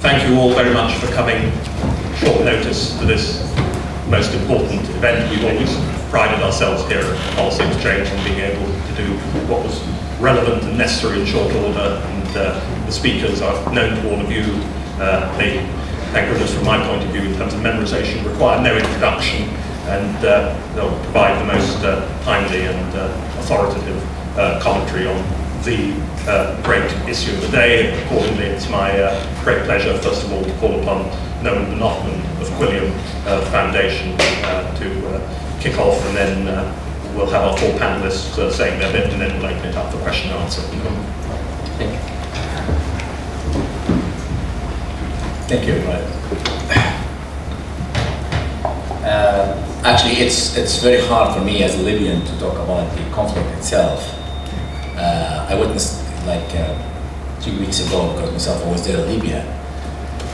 Thank you all very much for coming short notice to this most important event. We've always prided ourselves here at Policy Exchange on being able to do what was relevant and necessary in short order, and the speakers are known to all of you. They, thank goodness from my point of view in terms of memorization, require no introduction, and they'll provide the most timely and authoritative commentary on the great issue of the day. Accordingly, it's my great pleasure, first of all, to call upon Noman Benotman of Quilliam Foundation to kick off, and then we'll have our four panelists saying their bit, and then we'll open it up for question and answer. Thank you. Thank you, Edouard. Actually, it's very hard for me as a Libyan to talk about the conflict itself. I witnessed like 2 weeks ago, because myself I was there in Libya,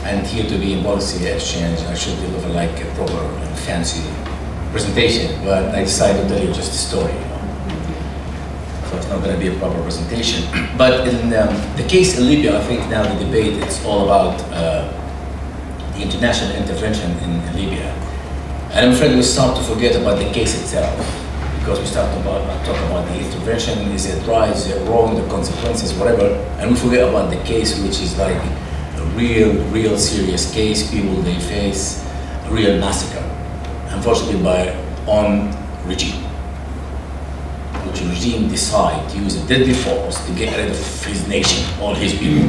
and here to be in policy exchange, I should deliver like a proper and fancy presentation, but I decided to tell you just a story, you know? So it's not going to be a proper presentation. But in the case in Libya, I think now the debate is all about the international intervention in Libya. And I'm afraid we start to forget about the case itself, because we start to talk about the intervention, is it right, is it wrong, the consequences, whatever, and we forget about the case, which is like a real serious case. People, they face a real massacre, unfortunately by own regime, which regime decide to use a deadly force to get rid of his nation, all his people.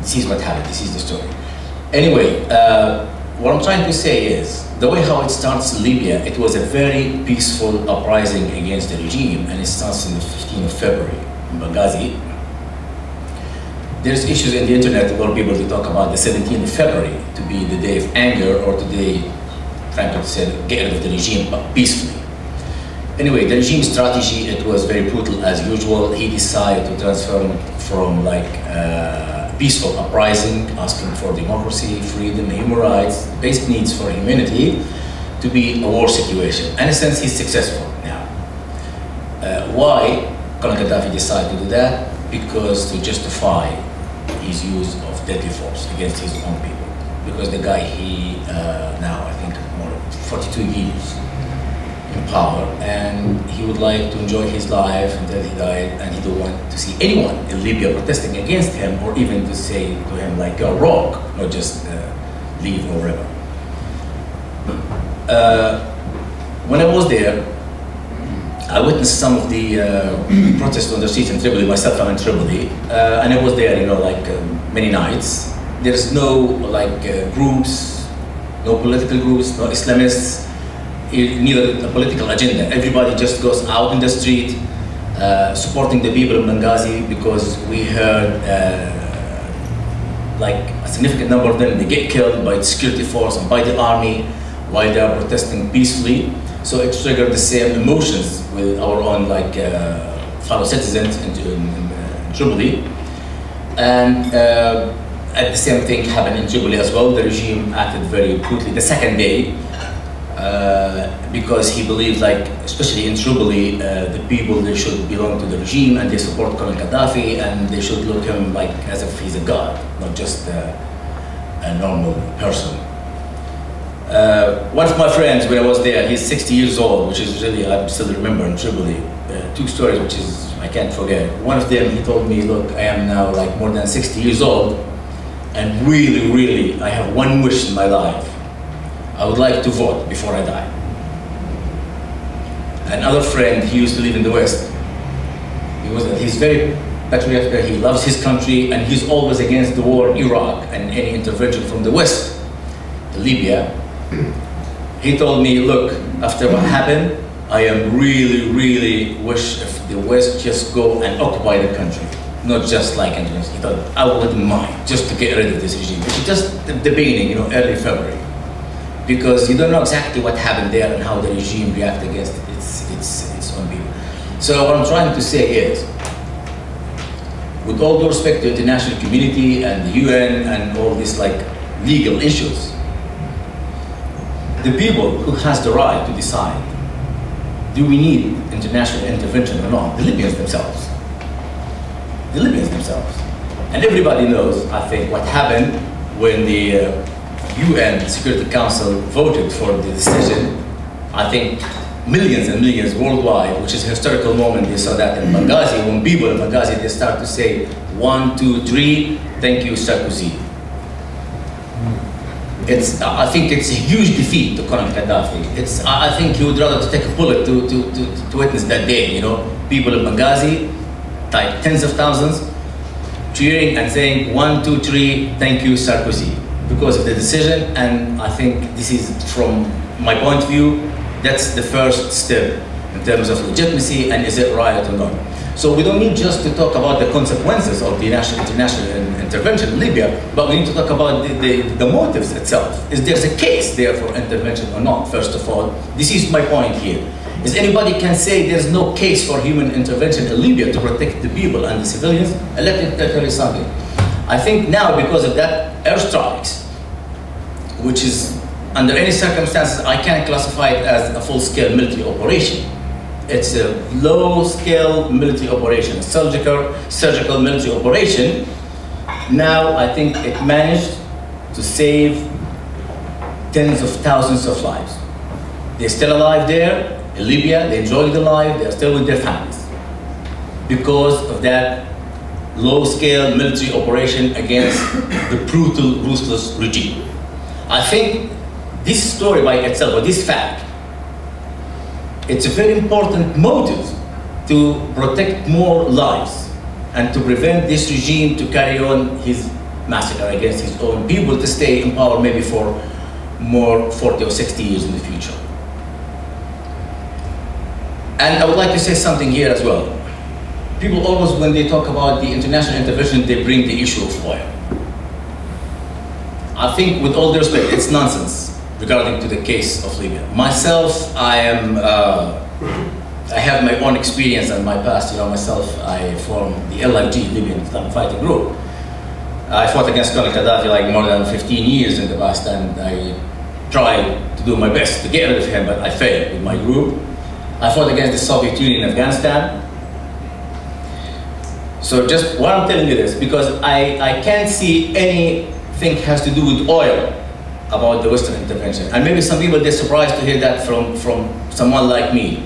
This is what happened, this is the story. Anyway, what I'm trying to say is, the way how it starts in Libya, it was a very peaceful uprising against the regime, and it starts on the 15th of February in Benghazi. There's issues in the internet where people to talk about the 17th of February to be the day of anger, or today, frankly said, get rid of the regime, but peacefully. Anyway, the regime strategy, it was very brutal as usual. He decided to transform from like peaceful uprising, asking for democracy, freedom, human rights, basic needs for humanity, to be a war situation. In a sense, he's successful now. Why Colonel Gaddafi decided to do that? Because to justify his use of deadly force against his own people. Because the guy, he now, I think, more than 42 years in power, and he would like to enjoy his life until he died, and he don't want to see anyone in Libya protesting against him, or even to say to him like, you're wrong, not just leave or whatever. When I was there, I witnessed some of the protests on the streets in Tripoli. Myself, I'm in Tripoli, and I was there, you know, like many nights. There's no like groups, no political groups, no Islamists, neither a political agenda. Everybody just goes out in the street supporting the people of Benghazi, because we heard like a significant number of them, they get killed by the security force and by the army while they are protesting peacefully. So it triggered the same emotions with our own like fellow citizens in Tripoli. And at the same thing happened in Tripoli as well. The regime acted very brutally the second day, because he believes, like, especially in Tripoli, the people, they should belong to the regime, and they support Colonel Gaddafi, and they should look at him like as if he's a god, not just a normal person. One of my friends, when I was there, he's 60 years old, which is really, I still remember in Tripoli, two stories which is, I can't forget. One of them, he told me, look, I am now like more than 60 years old, and really, I have one wish in my life. I would like to vote before I die. Another friend, he used to live in the West. He's very patriotic, he loves his country, and he's always against the war in Iraq and any intervention from the West, Libya. He told me, look, after what happened, I am really wish if the West just go and occupy the country, not just like intervention. He thought, I wouldn't mind just to get rid of this regime. It's just the beginning, you know, early February. Because you don't know exactly what happened there and how the regime reacted against its own people. So what I'm trying to say is, with all due respect to the international community and the UN and all these like legal issues, the people who has the right to decide, do we need international intervention or not? The Libyans themselves. The Libyans themselves. And everybody knows, I think, what happened when the UN Security Council voted for the decision. I think millions and millions worldwide, which is a historical moment. They saw that in Benghazi, when people in Benghazi, they start to say, 1, 2, 3, thank you, Sarkozy. I think it's a huge defeat to Colonel Gaddafi. I think he would rather take a bullet to witness that day, you know. People in Benghazi, like tens of thousands, cheering and saying, 1, 2, 3, thank you, Sarkozy, because of the decision. And I think this is, from my point of view, that's the first step in terms of legitimacy and is it right or not. So we don't need just to talk about the consequences of the international intervention in Libya, but we need to talk about the motives itself. Is there a case there for intervention or not, first of all? This is my point here. Is anybody can say there's no case for human intervention in Libya to protect the people and the civilians? And let me tell you something. I think now, because of that airstrikes, which is, under any circumstances, I can't classify it as a full-scale military operation. It's a low-scale military operation, a surgical military operation. Now, I think it managed to save tens of thousands of lives. They're still alive there in Libya, they enjoy their life, they're still with their families because of that low-scale military operation against the brutal, ruthless regime. I think this story by itself, or this fact, it's a very important motive to protect more lives and to prevent this regime to carry on his massacre against his own people, to stay in power maybe for more 40 or 60 years in the future. And I would like to say something here as well. People always, when they talk about the international intervention, they bring the issue of oil. I think, with all due respect, it's nonsense regarding to the case of Libya. Myself, I have my own experience and my past. You know, myself, I formed the LFG, Libyan Islamic Fighting Group. I fought against Colonel Gaddafi like more than 15 years in the past, and I tried to do my best to get rid of him, but I failed with my group. I fought against the Soviet Union in Afghanistan. So just why I'm telling you this, because I can't see anything has to do with oil about the Western intervention. And maybe some people, they're surprised to hear that from someone like me.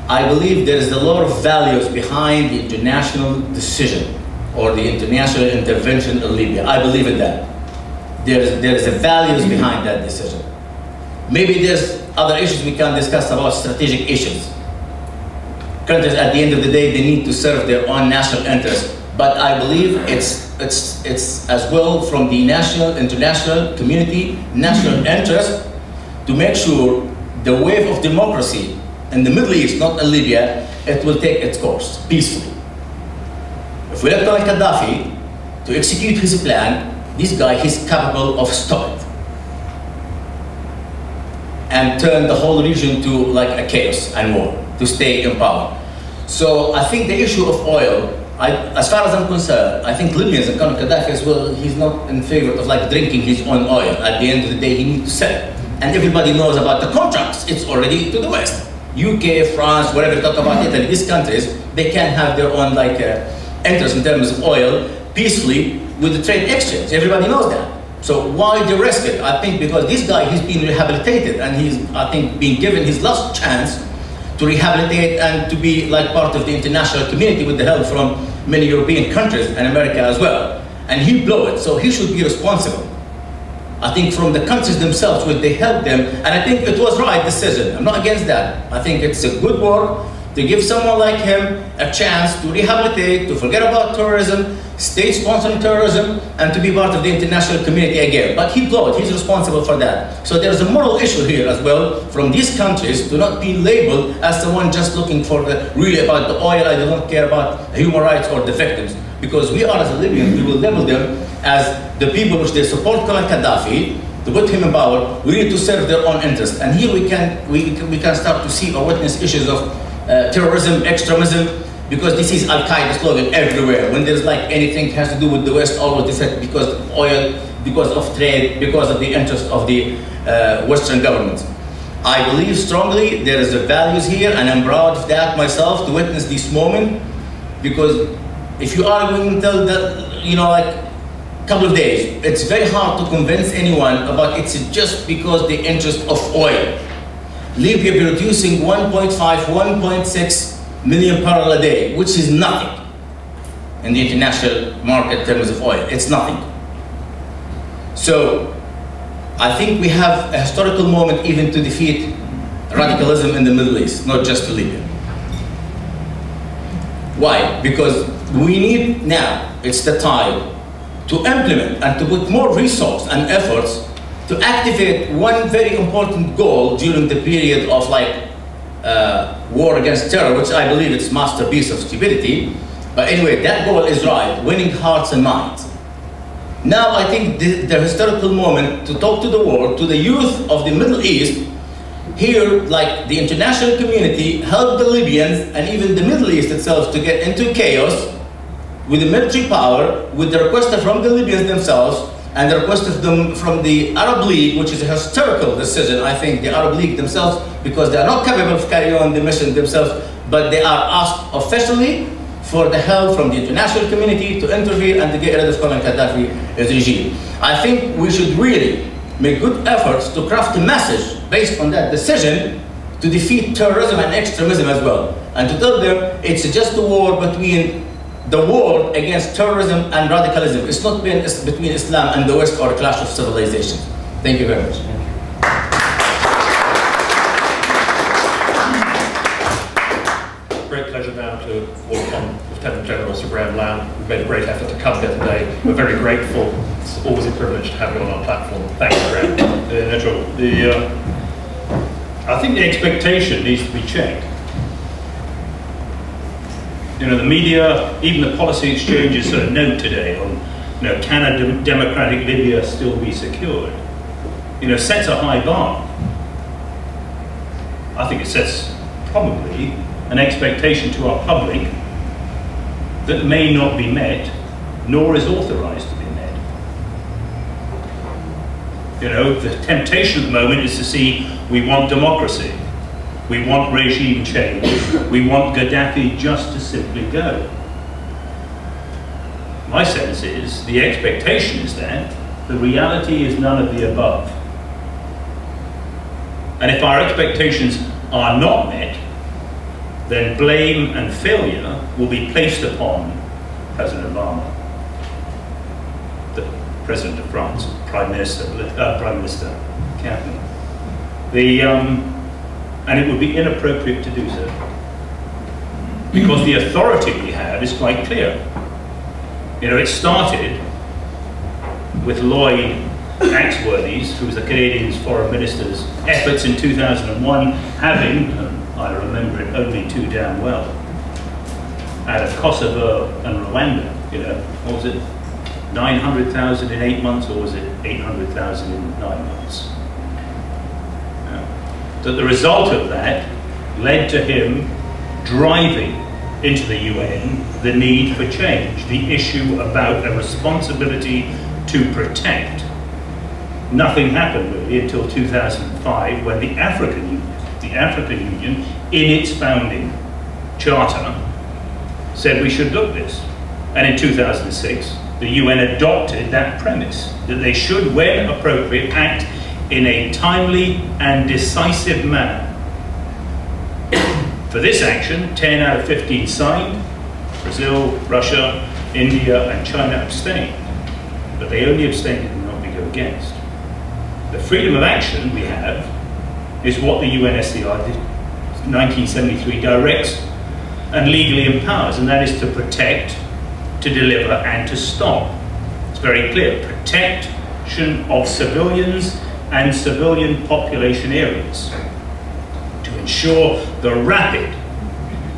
I believe there is a lot of values behind the international decision or the international intervention in Libya. I believe in that. There is a values behind that decision. Maybe there's other issues we can discuss about strategic issues. Countries, at the end of the day, they need to serve their own national interests. But I believe it's as well from the national, international community, national interest to make sure the wave of democracy in the Middle East, not in Libya, it will take its course peacefully. If we let Colonel Gaddafi to execute his plan, this guy, he's capable of stopping it and turn the whole region to like a chaos and war, to stay in power. So I think the issue of oil, as far as I'm concerned, I think Libyans and Colonel Gaddafi as well, he's not in favor of like drinking his own oil. At the end of the day, he needs to sell it. And everybody knows about the contracts. It's already to the West. UK, France, whatever, talk about Italy, these countries, they can have their own like interest in terms of oil peacefully with the trade exchange. Everybody knows that. So why they risk it? I think because this guy, he's been rehabilitated and he's, I think, been given his last chance to rehabilitate and to be like part of the international community with the help from many European countries and America as well. And he blew it, so he should be responsible. I think from the countries themselves, where they help them, and I think it was right decision. I'm not against that. I think it's a good work to give someone like him a chance to rehabilitate, to forget about terrorism, state-sponsored terrorism, and to be part of the international community again. But he blew it, he's responsible for that. So there's a moral issue here as well from these countries to not be labeled as someone just looking for really about the oil, I don't care about human rights or the victims. Because we are, as a Libyan, we will label them as the people which they support Colonel Gaddafi, to put him in power. We need to serve their own interests. And here we can start to see or witness issues of terrorism, extremism, because this is Al-Qaeda slogan everywhere. When there's like anything has to do with the West, always they said because of oil, because of trade, because of the interest of the Western governments. I believe strongly there is a values here, and I'm proud of that myself to witness this moment, because If you argue until the, you know, like a couple of days, it's very hard to convince anyone about it's just because the interest of oil. Libya producing 1.5, 1.6 million barrels a day, which is nothing in the international market in terms of oil. It's nothing. So I think we have a historical moment even to defeat radicalism in the Middle East, not just Libya. Why? Because we need now, it's the time to implement and to put more resource and efforts to activate one very important goal during the period of like war against terror, which I believe is masterpiece of stupidity. But anyway, that goal is right, winning hearts and minds. Now I think the historical moment to talk to the world, to the youth of the Middle East, here, like the international community, help the Libyans and even the Middle East itself to get into chaos with the military power, with the request from the Libyans themselves, and the request of them from the Arab League, which is a historical decision, I think, the Arab League themselves, because they are not capable of carrying on the mission themselves, but they are asked officially for the help from the international community to intervene and to get rid of Colonel Gaddafi's regime. I think we should really make good efforts to craft a message based on that decision to defeat terrorism and extremism as well. And to tell them it's just a war between the war against terrorism and radicalism. It's not between Islam and the West or a clash of civilizations. Thank you very much. Great pleasure now to welcome Lieutenant General Sir Graeme who've made a great effort to come here today. We're very grateful. It's always a privilege to have you on our platform. Thank you, Graeme. I think the expectation needs to be checked. You know, the media, even the policy exchanges sort of note today on, you know, can a democratic Libya still be secured? You know, sets a high bar. I think it sets probably an expectation to our public that may not be met, nor is authorized to be met. You know, the temptation at the moment is to see, we want democracy, we want regime change, we want Gaddafi just to simply go. My sense is, the expectation is that, the reality is none of the above. And if our expectations are not met, then blame and failure will be placed upon President Obama, the President of France, Prime Minister, Cabinet. And it would be inappropriate to do so. Because the authority we have is quite clear. You know, it started with Lloyd Axworthy's, who was the Canadian Foreign Minister's efforts in 2001, having, I remember it only too damn well, out of Kosovo and Rwanda, you know, what was it, 900,000 in 8 months, or was it 800,000 in 9 months? That the result of that led to him driving into the UN the need for change, the issue about a responsibility to protect. Nothing happened really until 2005, when the African Union, in its founding charter, said we should look this. And in 2006, the UN adopted that premise, that they should, when appropriate, act in a timely and decisive manner. For this action, 10 out of 15 signed. Brazil, Russia, India, and China abstained. But they only abstained and not go against. The freedom of action we have is what the UNSCR 1973 directs and legally empowers, and that is to protect, to deliver, and to stop. It's very clear. Protection of civilians and civilian population areas to ensure the rapid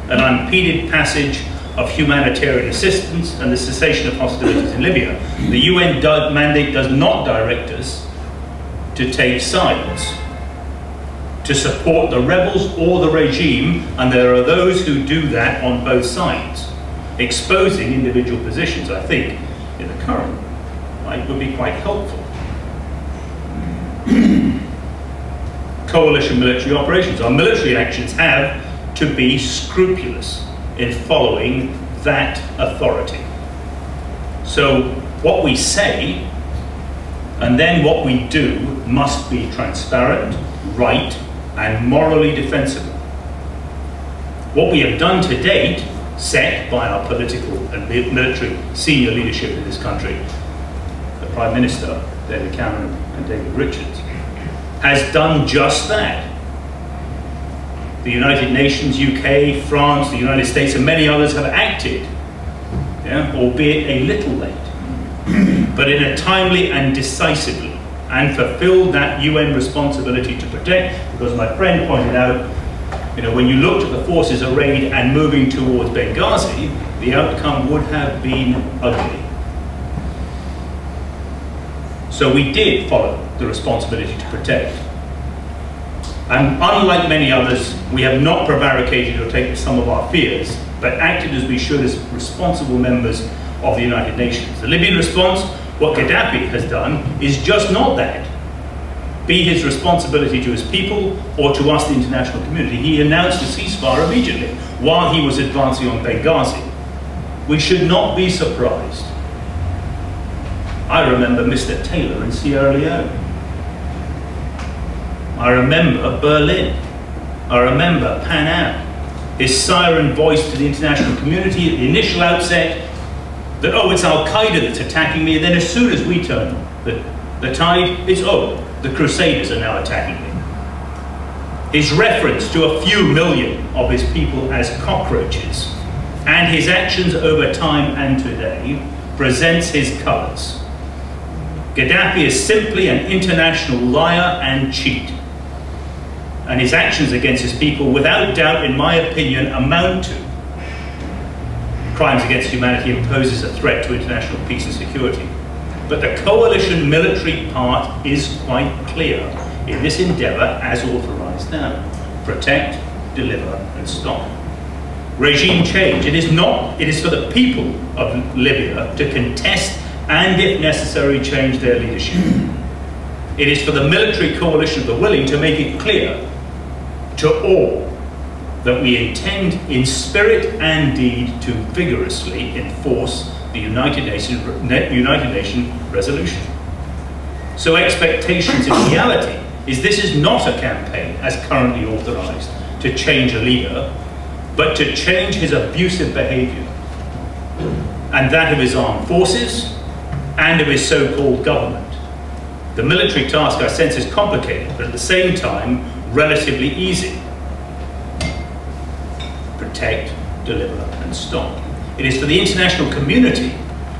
and unimpeded passage of humanitarian assistance and the cessation of hostilities in Libya. The UN mandate does not direct us to take sides, to support the rebels or the regime, and there are those who do that on both sides. Exposing individual positions, I think, in the current light would be quite helpful. Coalition military operations. Our military actions have to be scrupulous in following that authority. So what we say and then what we do must be transparent, right, and morally defensible. What we have done to date, set by our political and military senior leadership in this country, the Prime Minister, David Cameron and David Richards, has done just that. The United Nations, UK, France, the United States, and many others have acted, albeit a little late, but in a timely and decisively, and fulfilled that UN responsibility to protect, because my friend pointed out, when you looked at the forces arrayed and moving towards Benghazi, the outcome would have been ugly. So we did follow the responsibility to protect. And unlike many others, we have not prevaricated or taken some of our fears, but acted as we should as responsible members of the United Nations. The Libyan response, what Gaddafi has done, is just not that. Be his responsibility to his people or to us, the international community. He announced a ceasefire immediately while he was advancing on Benghazi. We should not be surprised. I remember Mr. Taylor in Sierra Leone. I remember Berlin. I remember Pan Am. His siren voice to the international community at the initial outset that, oh, it's Al-Qaeda that's attacking me, and then as soon as we turn the tide, it's, oh, the Crusaders are now attacking me. His reference to a few million of his people as cockroaches, and his actions over time and today, presents his colours. Gaddafi is simply an international liar and cheat. And his actions against his people, without doubt, in my opinion, amount to crimes against humanity, imposes a threat to international peace and security. But the coalition military part is quite clear in this endeavour as authorised now. Protect, deliver and stop. Regime change, it is for the people of Libya to contest and, if necessary, change their leadership. It is for the military coalition of the willing to make it clear to all that we intend in spirit and deed to vigorously enforce the United Nations resolution. So expectations in reality is this is not a campaign, as currently authorised, to change a leader, but to change his abusive behaviour, and that of his armed forces, and of his so-called government. The military task, I sense, is complicated, but at the same time, relatively easy. Protect, deliver, and stop. It is for the international community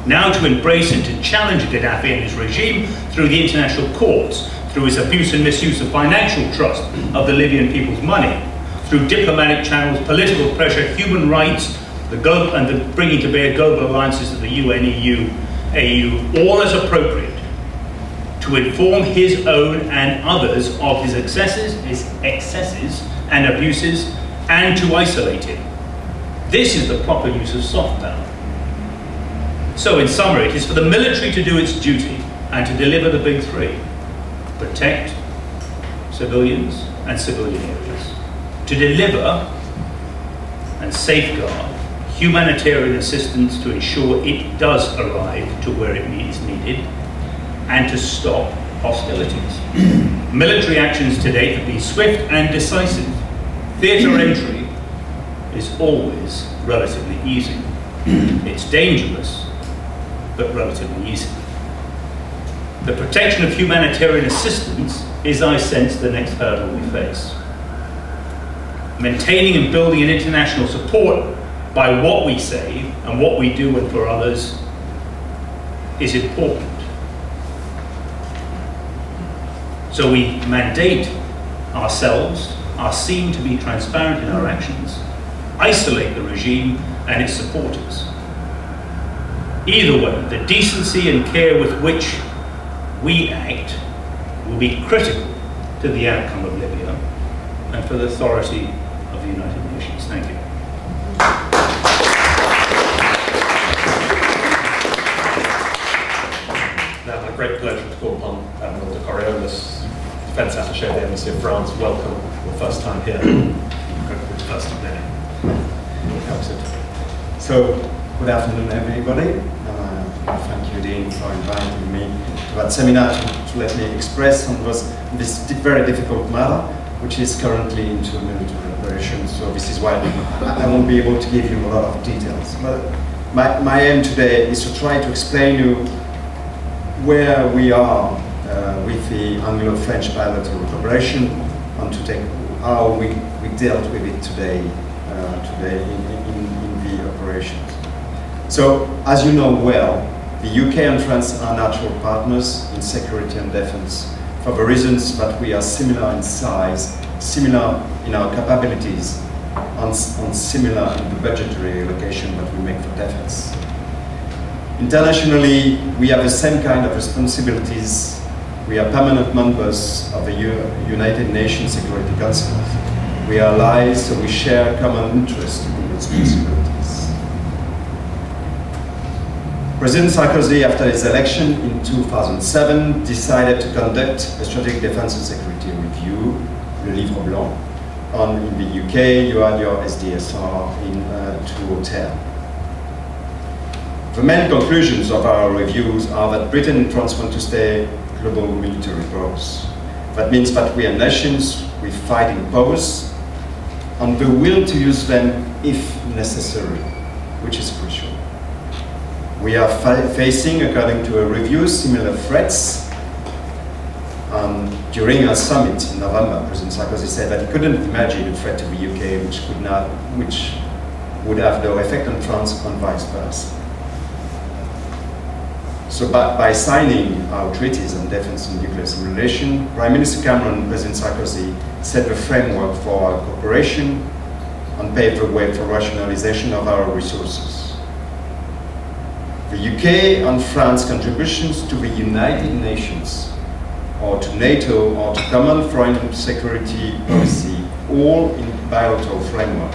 now to embrace and to challenge Gaddafi and his regime through the international courts, through his abuse and misuse of financial trust of the Libyan people's money, through diplomatic channels, political pressure, human rights, the bringing to bear global alliances of the UN, EU, AU, all as appropriate, to inform his own and others of his excesses and abuses, and to isolate him. This is the proper use of soft power. So in summary, it is for the military to do its duty and to deliver the big three. Protect civilians and civilian areas. To deliver and safeguard humanitarian assistance to ensure it does arrive to where it is needed, and to stop hostilities. Military actions today have been swift and decisive. Theatre entry is always relatively easy. It's dangerous, but relatively easy. The protection of humanitarian assistance is, I sense, the next hurdle we face. Maintaining and building an international support by what we say and what we do and for others is important. So we mandate ourselves, are seen to be transparent in our actions, isolate the regime and its supporters. Either way, the decency and care with which we act will be critical to the outcome of Libya and for the authority of the United Nations. Thank you. Now, it's a great pleasure to call upon Admiral Coriolis, Defence Attaché of the Embassy of France. Welcome, your first time here. First of many. So, good afternoon, everybody. Thank you, Dean, for inviting me to that seminar to let me express on this very difficult matter, which is currently into military operations. So this is why I won't be able to give you a lot of details. But my aim today is to try to explain you where we are with the Anglo-French bilateral cooperation and to take how we dealt with it today in the operations. So, as you know well, the UK and France are natural partners in security and defense for the reasons that we are similar in size, similar in our capabilities, and similar in the budgetary allocation that we make for defense. Internationally, we have the same kind of responsibilities. We are permanent members of the United Nations Security Council. We are allies, so we share common interests and responsibilities. President Sarkozy, after his election in 2007, decided to conduct a strategic defense and security review, Le Livre Blanc. In the UK, you had your SDSR in 2010. The main conclusions of our reviews are that Britain and France want to stay global military powers. That means that we are nations with fighting powers and the will to use them if necessary, which is crucial. We are facing, according to a review, similar threats. During our summit in November, President Sarkozy said that he couldn't imagine a threat to the UK which would have no effect on France and vice versa. So by signing our treaties on defense and nuclear simulation, Prime Minister Cameron and President Sarkozy set the framework for our cooperation and paved the way for rationalization of our resources. The UK and France contributions to the United Nations or to NATO or to common foreign security policy, all in bilateral framework,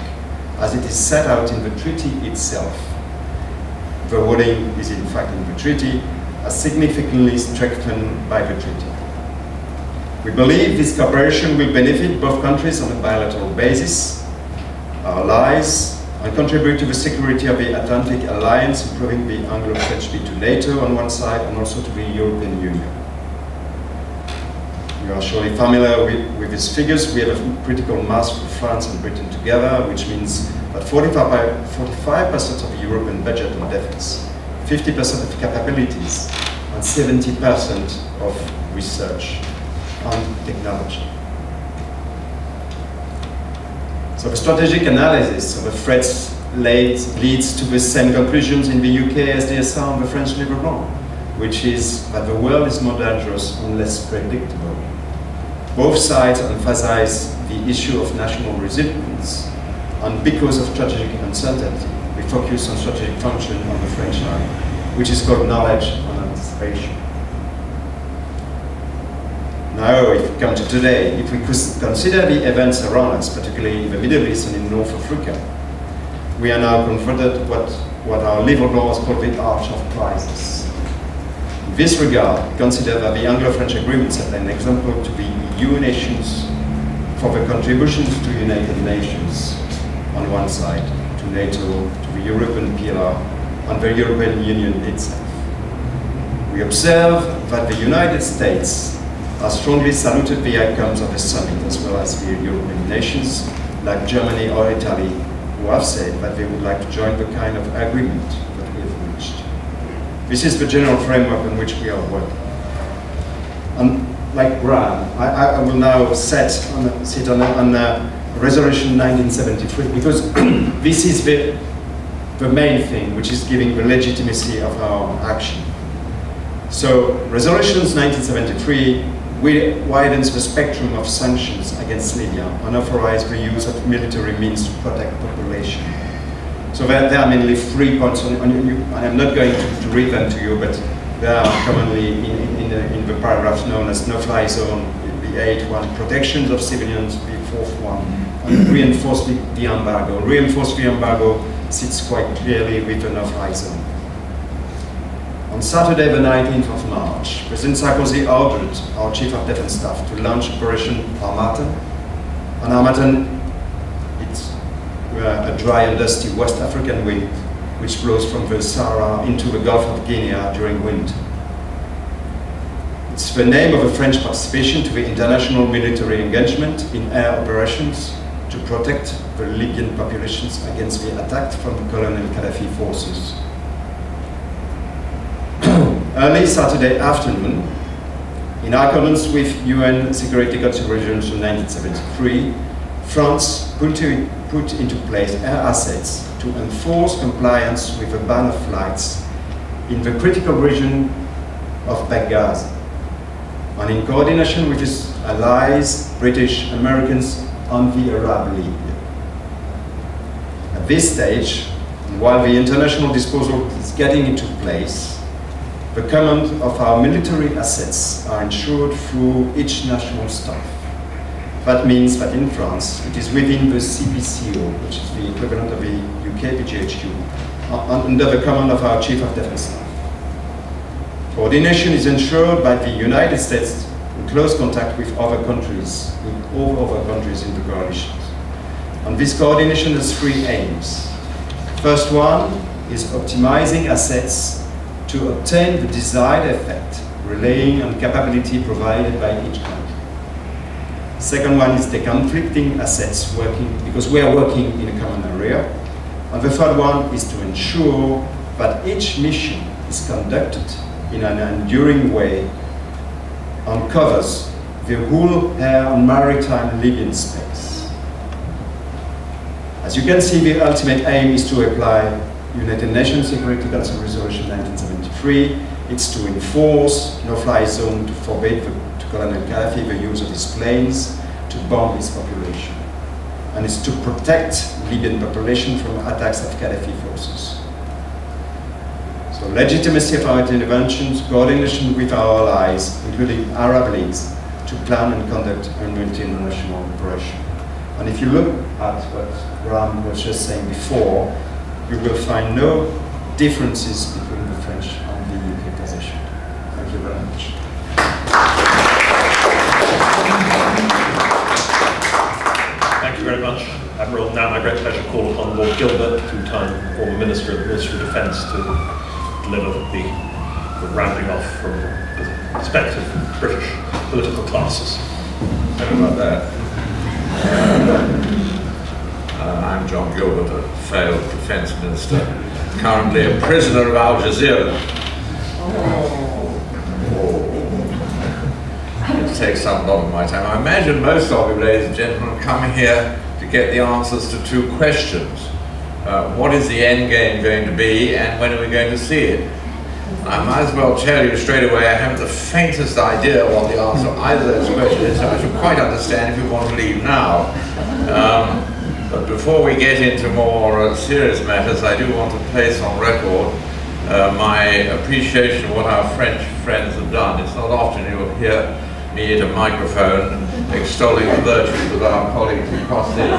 as it is set out in the treaty itself. The wording is in fact in the treaty, as significantly strengthened by the treaty. We believe this cooperation will benefit both countries on a bilateral basis, our allies, and contribute to the security of the Atlantic Alliance, improving the Anglo-French bid to NATO on one side and also to the European Union. You are surely familiar with these figures. We have a critical mass for France and Britain together, which means that 45% of the European budget on defense, 50% of capabilities, and 70% of research and technology. So the strategic analysis of the threats leads to the same conclusions in the UK SDSR and the French Livre Blanc, which is that the world is more dangerous and less predictable. Both sides emphasize the issue of national resilience, and because of strategic uncertainty, we focus on strategic function on the French side, which is called knowledge and anticipation. Now, if we come to today, if we consider the events around us, particularly in the Middle East and in North Africa, we are now confronted with what our Livre Blanc has called the arch of crisis. In this regard, consider that the Anglo-French agreement set an example to the EU nations for the contributions to United Nations on one side, to NATO, to the European pillar, and the European Union itself. We observe that the United States has strongly saluted the outcomes of the summit, as well as the European nations, like Germany or Italy, who have said that they would like to join the kind of agreement that we have reached. This is the general framework on which we are working. And like Graeme, I will now sit on Resolution 1973, because this is the main thing which is giving the legitimacy of our action. So, Resolutions 1973 widens the spectrum of sanctions against Libya and authorizes the use of military means to protect population. So there are mainly 3 points, and I'm not going to read them to you, but they are commonly in the paragraph known as no-fly zone, the 8th one, protections of civilians, the 4th one, and reinforce the embargo. Reinforce the embargo sits quite clearly with the no-fly zone. On Saturday, the 19th of March, President Sarkozy ordered our Chief of Defense Staff to launch Operation Harmattan. And Harmattan, it's a dry and dusty West African wind which blows from the Sahara into the Gulf of Guinea during winter. It's the name of a French participation to the international military engagement in air operations to protect the Libyan populations against the attack from Colonel Gaddafi forces. Early Saturday afternoon, in accordance with UN Security Council Resolution 1973, France put into place air assets to enforce compliance with a ban of flights in the critical region of Benghazi, and in coordination with its allies, British, Americans, and the Arab League. At this stage, while the international disposal is getting into place, the command of our military assets are ensured through each national staff. That means that in France, it is within the CPCO, which is the equivalent of the UK BGHQ, under the command of our Chief of Defense Staff. Coordination is ensured by the United States in close contact with other countries, with all other countries in the coalition. And this coordination has three aims. First one is optimizing assets to obtain the desired effect, relying on capability provided by each country. Second one is deconflicting assets because we are working in a common area. And the third one is to ensure that each mission is conducted in an enduring way and covers the whole air and maritime Libyan space. As you can see, the ultimate aim is to apply United Nations Security Council Resolution 1973. It's to enforce no-fly zone to forbid to Colonel Gaddafi the use of his planes to bomb his population. And it's to protect Libyan population from attacks of Gaddafi forces. So legitimacy of our interventions, coordination with our allies, including Arab leagues, to plan and conduct a multinational operation. And if you look at what Graeme was just saying before, you will find no differences between the French and the UK position. Thank you very much. Thank you very much, Admiral. Now my great pleasure to call upon Lord Gilbert, two-time former Minister of the Ministry of Defence, to deliver the rounding off from the respective British political classes. How about that? I'm John Gilbert, a failed defence minister, currently a prisoner of Al Jazeera. It takes up a lot of my time. I imagine most of you, ladies and gentlemen, come here to get the answers to two questions. What is the end game going to be, and when are we going to see it? I might as well tell you straight away, I haven't the faintest idea what the answer to either of those questions is, so I should quite understand if you want to leave now. But before we get into more serious matters, I do want to place on record my appreciation of what our French friends have done. It's not often you will hear me at a microphone extolling the virtues of our colleague Attaché.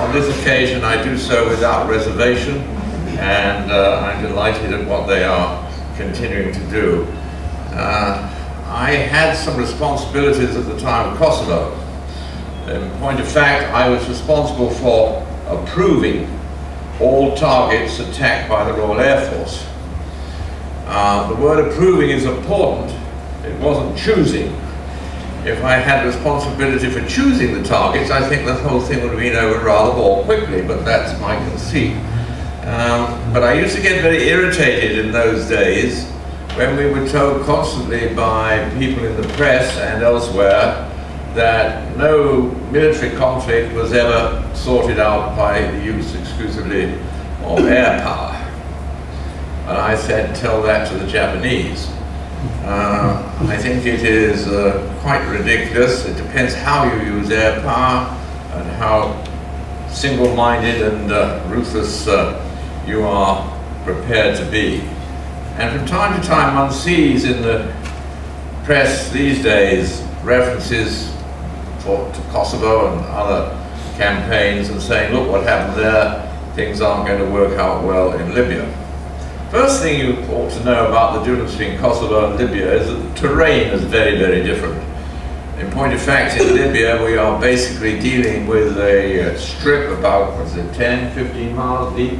On this occasion, I do so without reservation, and I'm delighted at what they are continuing to do. I had some responsibilities at the time of Kosovo. In point of fact, I was responsible for approving all targets attacked by the Royal Air Force. The word approving is important. It wasn't choosing. If I had responsibility for choosing the targets, I think the whole thing would have been over rather more quickly, but that's my conceit. But I used to get very irritated in those days when we were told constantly by people in the press and elsewhere that no military conflict was ever sorted out by the use exclusively of air power. And I said, tell that to the Japanese. I think it is quite ridiculous. It depends how you use air power and how single-minded and ruthless you are prepared to be. And from time to time one sees in the press these days references to Kosovo and other campaigns and saying, look what happened there, things aren't going to work out well in Libya. First thing you ought to know about the difference between Kosovo and Libya is that the terrain is very, very different. In point of fact, in Libya, we are basically dealing with a strip about, what's it, 10, 15 miles deep,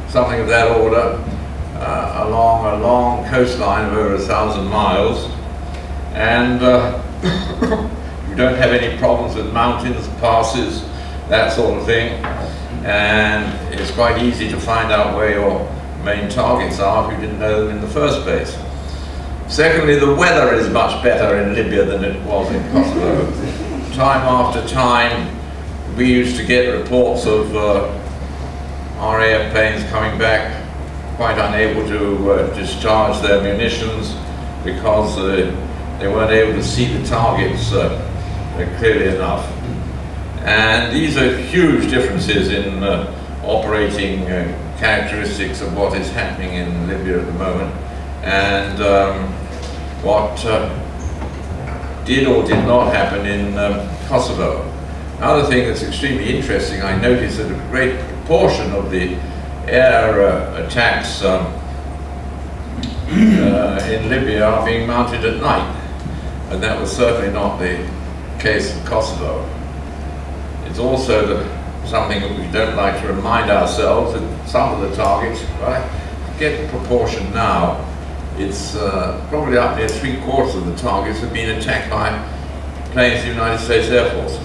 something of that order, along a long coastline of over 1,000 miles. And you don't have any problems with mountains, passes, that sort of thing. And it's quite easy to find out where your main targets are if you didn't know them in the first place. Secondly, the weather is much better in Libya than it was in Kosovo. Time after time, we used to get reports of RAF planes coming back quite unable to discharge their munitions because they weren't able to see the targets clearly enough. And these are huge differences in operating characteristics of what is happening in Libya at the moment, and what did or did not happen in Kosovo. Another thing that's extremely interesting, I noticed that a great proportion of the air attacks in Libya are being mounted at night, and that was certainly not the case in Kosovo. It's also something that we don't like to remind ourselves that some of the targets, I forget the proportion now, it's probably up near 3/4 of the targets have been attacked by planes of the United States Air Force.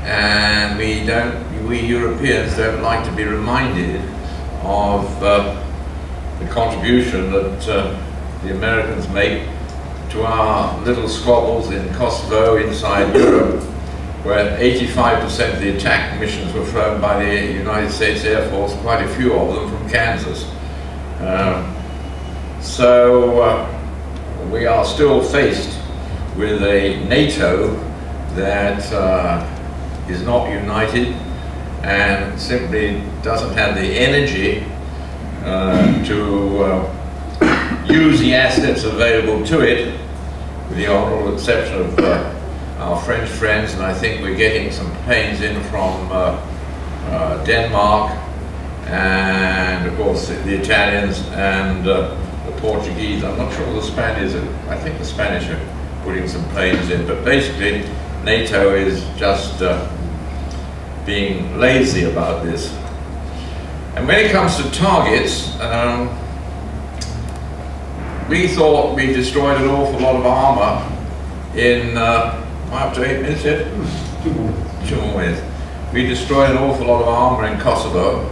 And we Europeans don't like to be reminded of the contribution that the Americans make to our little squabbles in Kosovo inside Europe, where 85% of the attack missions were flown by the United States Air Force, quite a few of them from Kansas. So we are still faced with a NATO that is not united and simply doesn't have the energy to use the assets available to it, with the honourable exception of our French friends, and I think we're getting some planes in from Denmark, and of course the Italians and the Portuguese. I'm not sure the Spaniards are, I think the Spanish are putting some planes in, but basically NATO is just being lazy about this. And when it comes to targets, we thought we destroyed an awful lot of armour in, up to 8 minutes yet? 2 more minutes. We destroyed an awful lot of armour in Kosovo.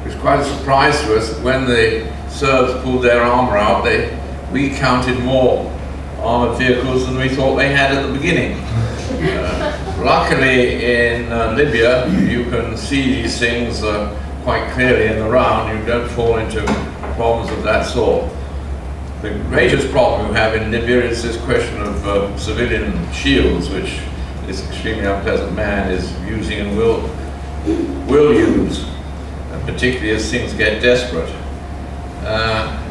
It was quite a surprise to us that when the Serbs pulled their armour out, we counted more armoured vehicles than we thought they had at the beginning. Luckily in Libya, you can see these things quite clearly in the round. You don't fall into problems of that sort. The greatest problem we have in Libya is this question of civilian shields, which this extremely unpleasant man is using and will use, particularly as things get desperate.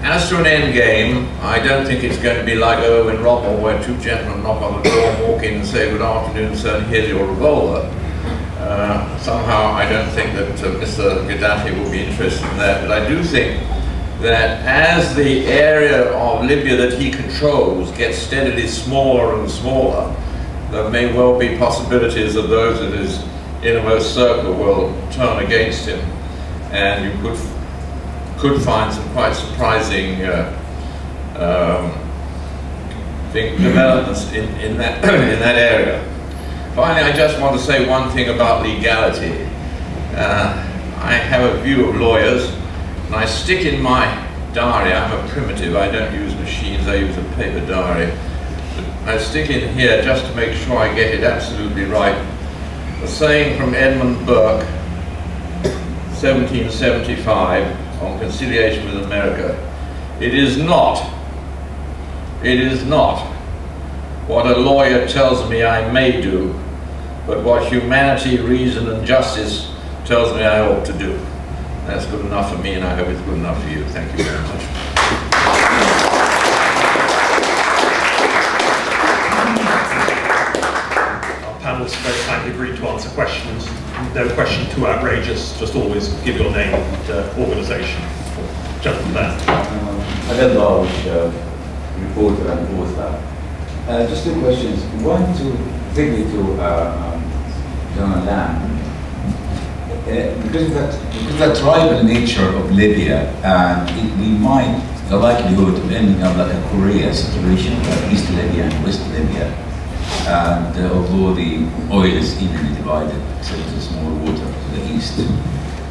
As to an end game, I don't think it's going to be like in Rommel, where 2 gentlemen knock on the door and walk in and say, "Good afternoon, sir, and here's your revolver." Somehow I don't think that Mr. Gaddafi will be interested in that, but I do think that as the area of Libya that he controls gets steadily smaller and smaller, there may well be possibilities that those in his innermost circle will turn against him, and you could find some quite surprising developments in that area. Finally, I just want to say one thing about legality. I have a view of lawyers, and I stick in my diary. I'm a primitive, I don't use machines, I use a paper diary. But I stick in here just to make sure I get it absolutely right. A saying from Edmund Burke, 1775, on conciliation with America: it is not what a lawyer tells me I may do, but what humanity, reason and justice tells me I ought to do. That's good enough for me, and I hope it's good enough for you. Thank you very much. Our panelists very kindly agreed to answer questions. No question too outrageous, just always give your name and organisation. Gentleman there. I read large reporter and author. Just two questions. One, particularly to John Lamb. Because of the tribal nature of Libya, the likelihood of ending up like a Korea situation, like East Libya and West Libya, and although the oil is evenly divided, so there's more water to the east.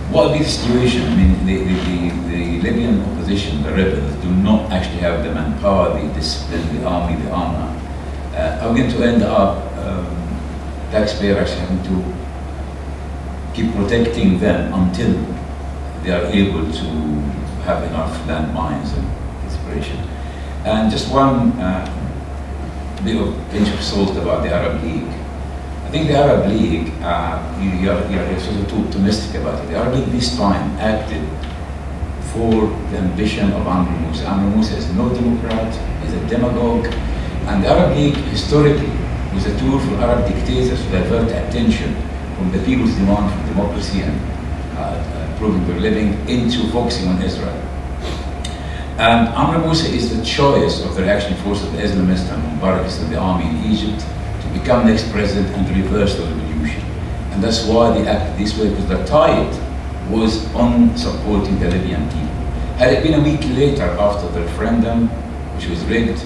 What would be the situation? I mean, the Libyan opposition, the rebels, do not actually have the manpower, the discipline, the army, the armor. Are we going to end up taxpayers having to keep protecting them until they are able to have enough landmines and inspiration? And just one bit of pinch of salt about the Arab League. I think the Arab League, you're sort of too optimistic about it. The Arab League this time acted for the ambition of Amr Moussa. Amr Moussa is no Democrat, he's a demagogue, and the Arab League historically was a tool for Arab dictators to divert attention from the people's demand for democracy and improving their living into focusing on Israel. And Amr Moussa is the choice of the reaction force of the Islamists and Mubarakis and the army in Egypt to become next president and reverse the revolution. And that's why they acted this way, because the tide was on supporting the Libyan people. Had it been a week later after the referendum, which was rigged,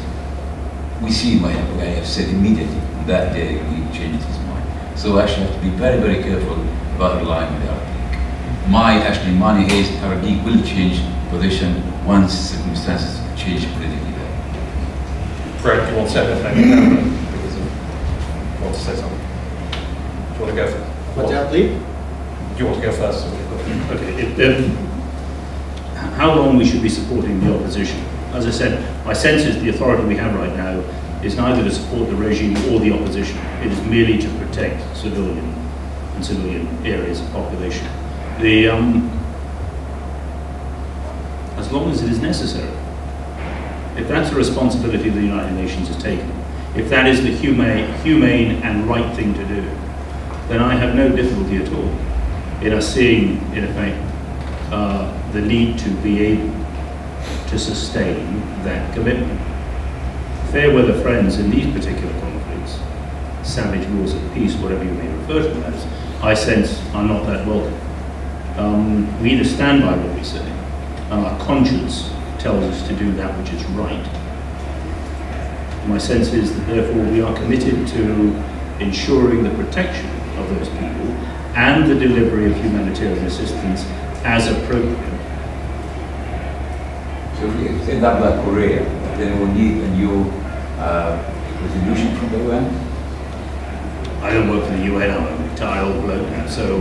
we see what I have said immediately. On that day, he changed his mind. So we actually have to be very, very careful about relying on the Arab League. My money is the Arab League will change position once circumstances change politically there. Greg, do you want to say anything? Because you want to say something? Do you want to go first? What's that, please? Do you want to go first? Okay. How long we should be supporting the opposition? As I said, my sense is the authority we have right now is neither to support the regime or the opposition. It is merely to protect civilian areas of population. As long as it is necessary. If that's a responsibility the United Nations has taken, if that is the humane and right thing to do, then I have no difficulty at all in us seeing, in effect, the need to be able to sustain that commitment. Fair weather friends in these particular conflicts, savage wars of peace, whatever you may refer to them as, I sense are not that welcome. We either stand by what we say, and our conscience tells us to do that which is right. My sense is that therefore we are committed to ensuring the protection of those people and the delivery of humanitarian assistance as appropriate. So if we end up like Korea, then we'll need a new resolution from the UN? I don't work for the UN, I'm a retired old bloke now, so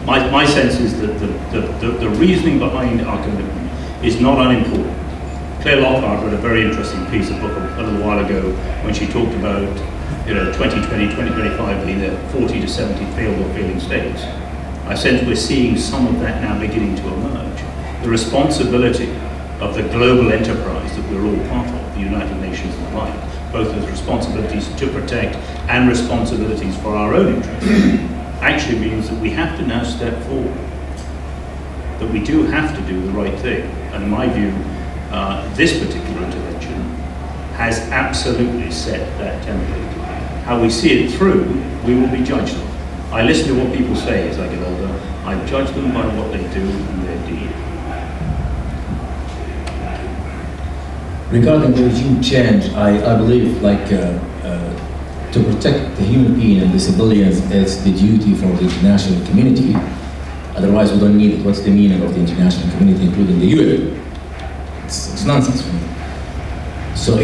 my sense is that the reasoning behind our commitment is not unimportant. Claire Lockhart wrote a very interesting piece of book a little while ago when she talked about 2020, 2025 being the 40 to 70 failed or failing states. I sense we're seeing some of that now beginning to emerge. The responsibility of the global enterprise that we're all part of, the United Nations and the like, both as responsibilities to protect and responsibilities for our own interests, actually means that we have to now step forward. That we do have to do the right thing. And in my view, this particular intervention has absolutely set that template. How we see it through, we will be judged on. I listen to what people say as I get older. I judge them by what they do and their deed. Regarding the regime change, I believe to protect the human being and the civilians is the duty for the international community. Otherwise we don't need it. What's the meaning of the international community, including the UN? It's nonsense for me. So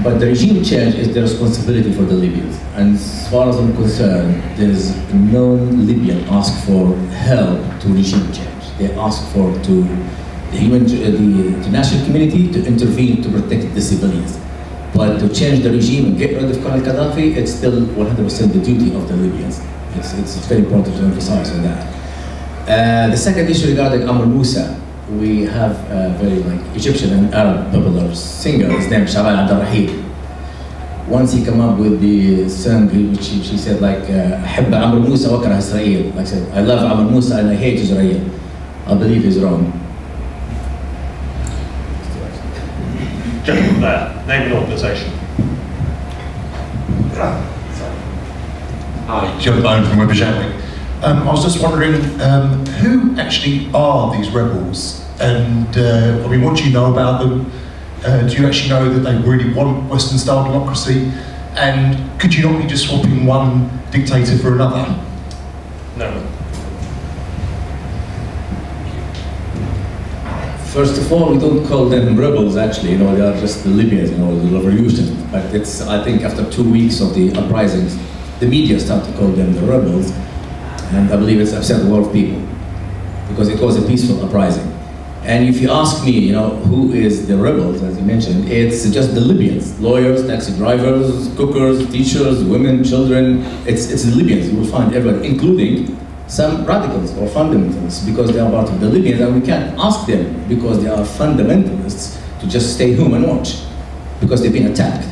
but the regime change is the responsibility for the Libyans. And as far as I'm concerned, there is no Libyan ask for help to regime change. They ask for the international community to intervene to protect the civilians. But to change the regime and get rid of Colonel Gaddafi, it's still 100% the duty of the Libyans. It's very important to emphasize on that. The second issue regarding Amr Moussa, we have a very Egyptian and Arab popular singer, his name is Shaban Abdel Rahim. Once he came up with the song, which she said أحب عمرو موسى وأكره إسرائيل. Like I said, I love Amr Moussa and I hate Israel. I believe he's wrong. gentleman there, name and organisation. Hi, Joe Bone from Weber Shandwick. I was just wondering, who actually are these rebels? And I mean, what do you know about them? Do you actually know that they really want Western-style democracy? And could you not be just swapping one dictator for another? No. First of all, we don't call them rebels, actually, they are just the Libyans, the revolution. But it's, I think after 2 weeks of the uprisings, the media started to call them the rebels, and I believe it's upset a lot of people, because it was a peaceful uprising. And if you ask me, who is the rebels, as you mentioned, it's just the Libyans, lawyers, taxi drivers, cookers, teachers, women, children. It's the Libyans. You will find everyone, including some radicals or fundamentalists, because they are part of the Libyans, and we can't ask them, because they are fundamentalists, to just stay home and watch, because they've been attacked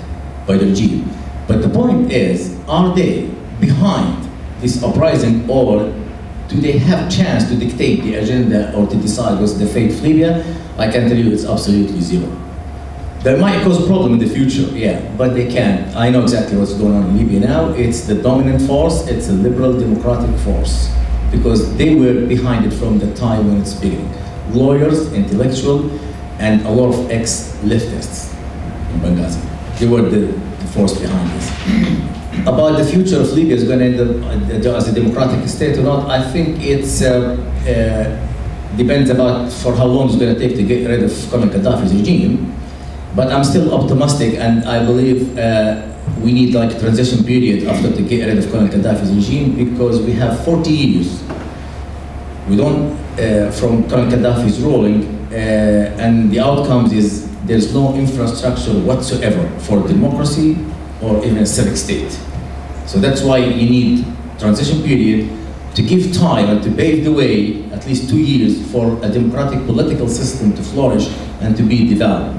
by the regime. But the point is, are they behind this uprising, or do they have a chance to dictate the agenda or to decide what's the fate of Libya? I can tell you it's absolutely zero. They might cause a problem in the future, yeah, but they can't. I know exactly what's going on in Libya now. It's the dominant force, it's a liberal democratic force, because they were behind it from the time when it's beginning. Lawyers, intellectual, and a lot of ex-leftists in Benghazi. They were the force behind this. About the future of Libya is going to end up as a democratic state or not, I think it's depends about for how long it's going to take to get rid of Gaddafi's regime. But I'm still optimistic, and I believe we need like a transition period after to get rid of Gaddafi's regime, because we have 40 years. We don't from Gaddafi's ruling, and the outcomes is there's no infrastructure whatsoever for democracy or even a civic state. So that's why you need transition period to give time and to pave the way, at least 2 years, for a democratic political system to flourish and to be developed.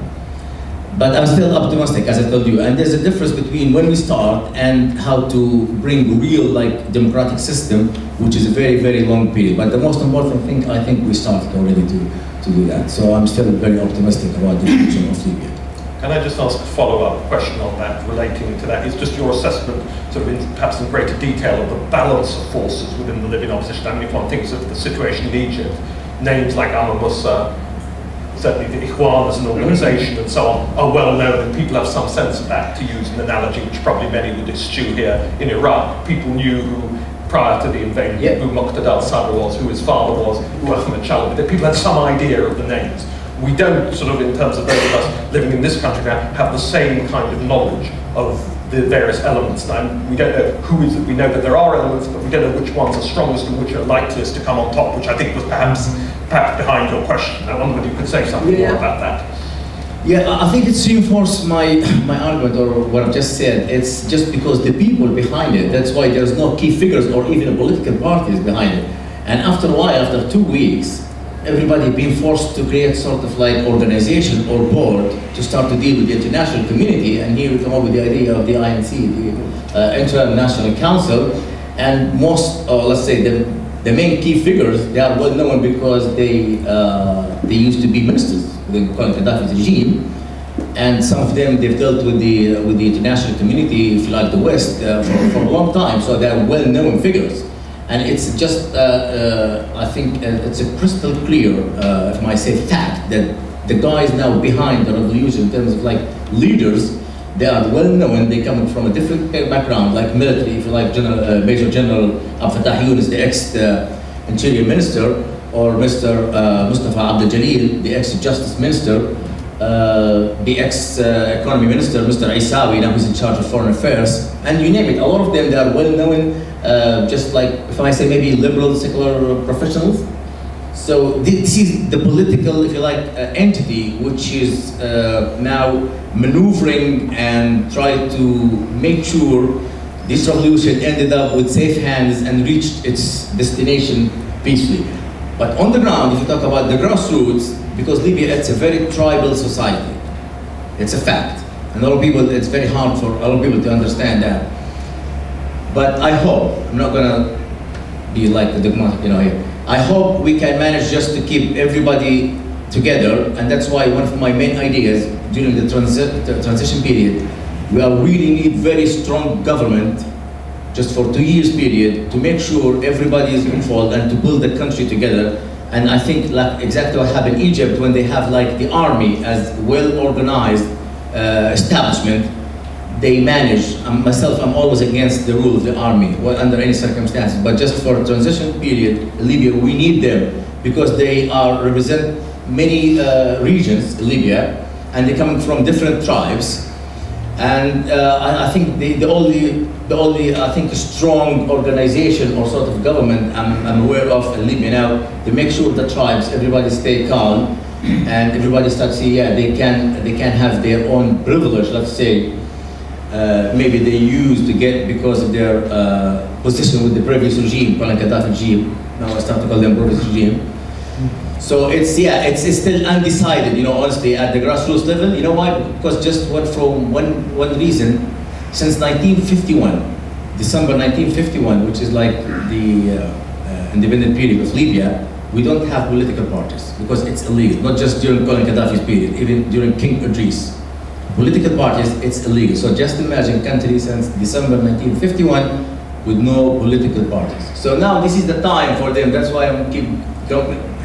But I'm still optimistic, as I told you, and there's a difference between when we start and how to bring real democratic system, which is a very, very long period. But the most important thing, I think we started already to do that. So I'm still very optimistic about the future of Libya. Can I just ask a follow-up question on that, relating to that? Is just your assessment, sort of perhaps in greater detail, of the balance of forces within the Libyan opposition? I mean, if one thinks of the situation in Egypt, names like Al-Musa, certainly the Ikhwan as an organisation and so on, are well known, and people have some sense of that, to use an analogy which probably many would eschew here in Iraq. People knew who, prior to the invasion, who Muqtada al-Sadr was, who his father was, who Ahmed Chalabi. People had some idea of the names. We don't, sort of, in terms of those of us living in this country now, have the same kind of knowledge of the various elements. And we don't know who is it. We know that there are elements, but we don't know which ones are strongest and which are likeliest to come on top, which I think was perhaps behind your question. I wonder whether you could say something more about that. Yeah, I think it's reinforced my argument, or what I've just said. It's just because the people behind it, that's why there's no key figures or even political parties behind it. And after a while, after 2 weeks, everybody being forced to create sort of organization or board to start to deal with the international community, and here we come up with the idea of the INC, the International Council, and most, or let's say the main key figures, they are well known because they used to be ministers within Gaddafi's regime, and some of them they've dealt with the international community, if you like the West, for a long time, so they are well known figures. And it's just, I think it's a crystal clear, if I may say, fact that the guys now behind the revolution, in terms of leaders, they are well known. They come from a different background, like military, if you like, Major General Fattah Yunus, the ex-Interior Minister, or Mr. Mustafa Abdel Jalil, the ex-Justice Minister, the ex-Economy Minister, Mr. Isawi, now he's in charge of Foreign Affairs, and you name it. A lot of them, they are well known. Just like, if I say maybe liberal, secular professionals. So this is the political, if you like, entity which is now maneuvering and try to make sure this revolution ended up with safe hands and reached its destination peacefully. But on the ground, if you talk about the grassroots, because Libya, it's a very tribal society. It's a fact. And a lot of people, it's very hard for a lot of people to understand that. But I hope, I'm not gonna be like the dogmatic, here. I hope we can manage just to keep everybody together, and that's why one of my main ideas during the transition period, we really need very strong government, just for 2 years period, to make sure everybody is involved and to build the country together. And I think like exactly what happened in Egypt when they have like the army as well-organized establishment, they manage. Myself, I'm always against the rule of the army, under any circumstances, but just for a transition period, Libya, we need them because they represent many regions in Libya, and they're coming from different tribes. And I think the only I think strong organization or sort of government I'm aware of in Libya now, to make sure the tribes, everybody stay calm, and everybody starts to see, yeah, they can have their own privilege, let's say, maybe they used to get because of their position with the previous regime, Gaddafi regime. Now I start to call them previous regime. So it's still undecided, you know, honestly, at the grassroots level. You know why? Because just from one reason. Since 1951, December 1951, which is like the independent period of Libya, we don't have political parties because it's illegal. Not just during Gaddafi's period, even during King Idris. Political parties, it's illegal. So just imagine a country since December 1951 with no political parties. So now this is the time for them. That's why I'm keep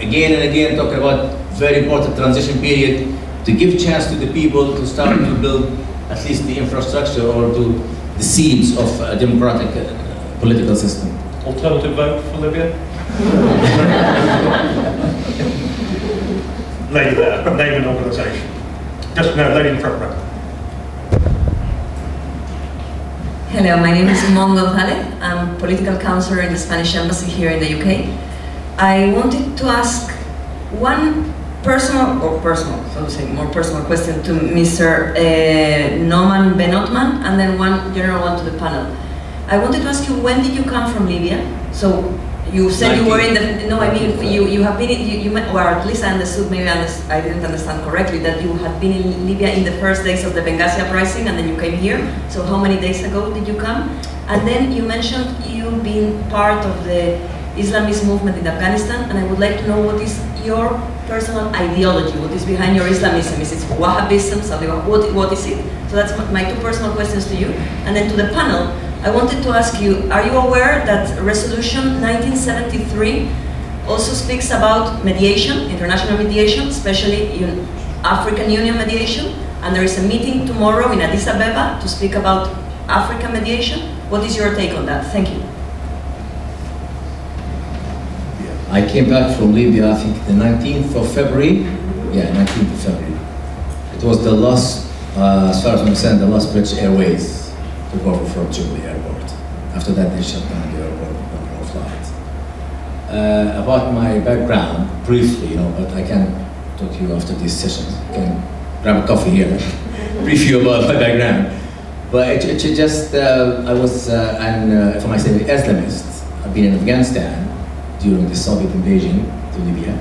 again and again talking about very important transition period to give chance to the people to start to build at least the infrastructure or to the seeds of a democratic political system. Alternative vote for Libya? Lady there, name and organisation. Just no, lady in front row. Hello, my name is Hon Lord Gilbert. I'm political counselor in the Spanish Embassy here in the UK. I wanted to ask one more personal question to Mr. Noman Benotman, and then one general one to the panel. I wanted to ask you, when did you come from Libya? So you said you were in the, no, I mean, you have been, or at least I understood, maybe I didn't understand correctly, that you had been in Libya in the first days of the Benghazi uprising, and then you came here. So how many days ago did you come? And then you mentioned you being part of the Islamist movement in Afghanistan, and I would like to know what is your personal ideology, what is behind your Islamism? Is it Wahhabism, what is it? So that's my two personal questions to you. And then to the panel, I wanted to ask you, are you aware that Resolution 1973 also speaks about mediation, international mediation, especially in African Union mediation, and there is a meeting tomorrow in Addis Ababa to speak about African mediation? What is your take on that? Thank you. I came back from Libya, I think the 19th of February. Yeah, 19th of February. It was the last, as far as I'm concerned, the last British Airways took over from Jubilee Airport. After that, they shut down the airport, no more flights. About my background, briefly, you know, but I can talk to you after these sessions. I can grab a coffee here, brief you about my background. But it just, I was, if I might say, an Islamist. I've been in Afghanistan during the Soviet invasion to Libya.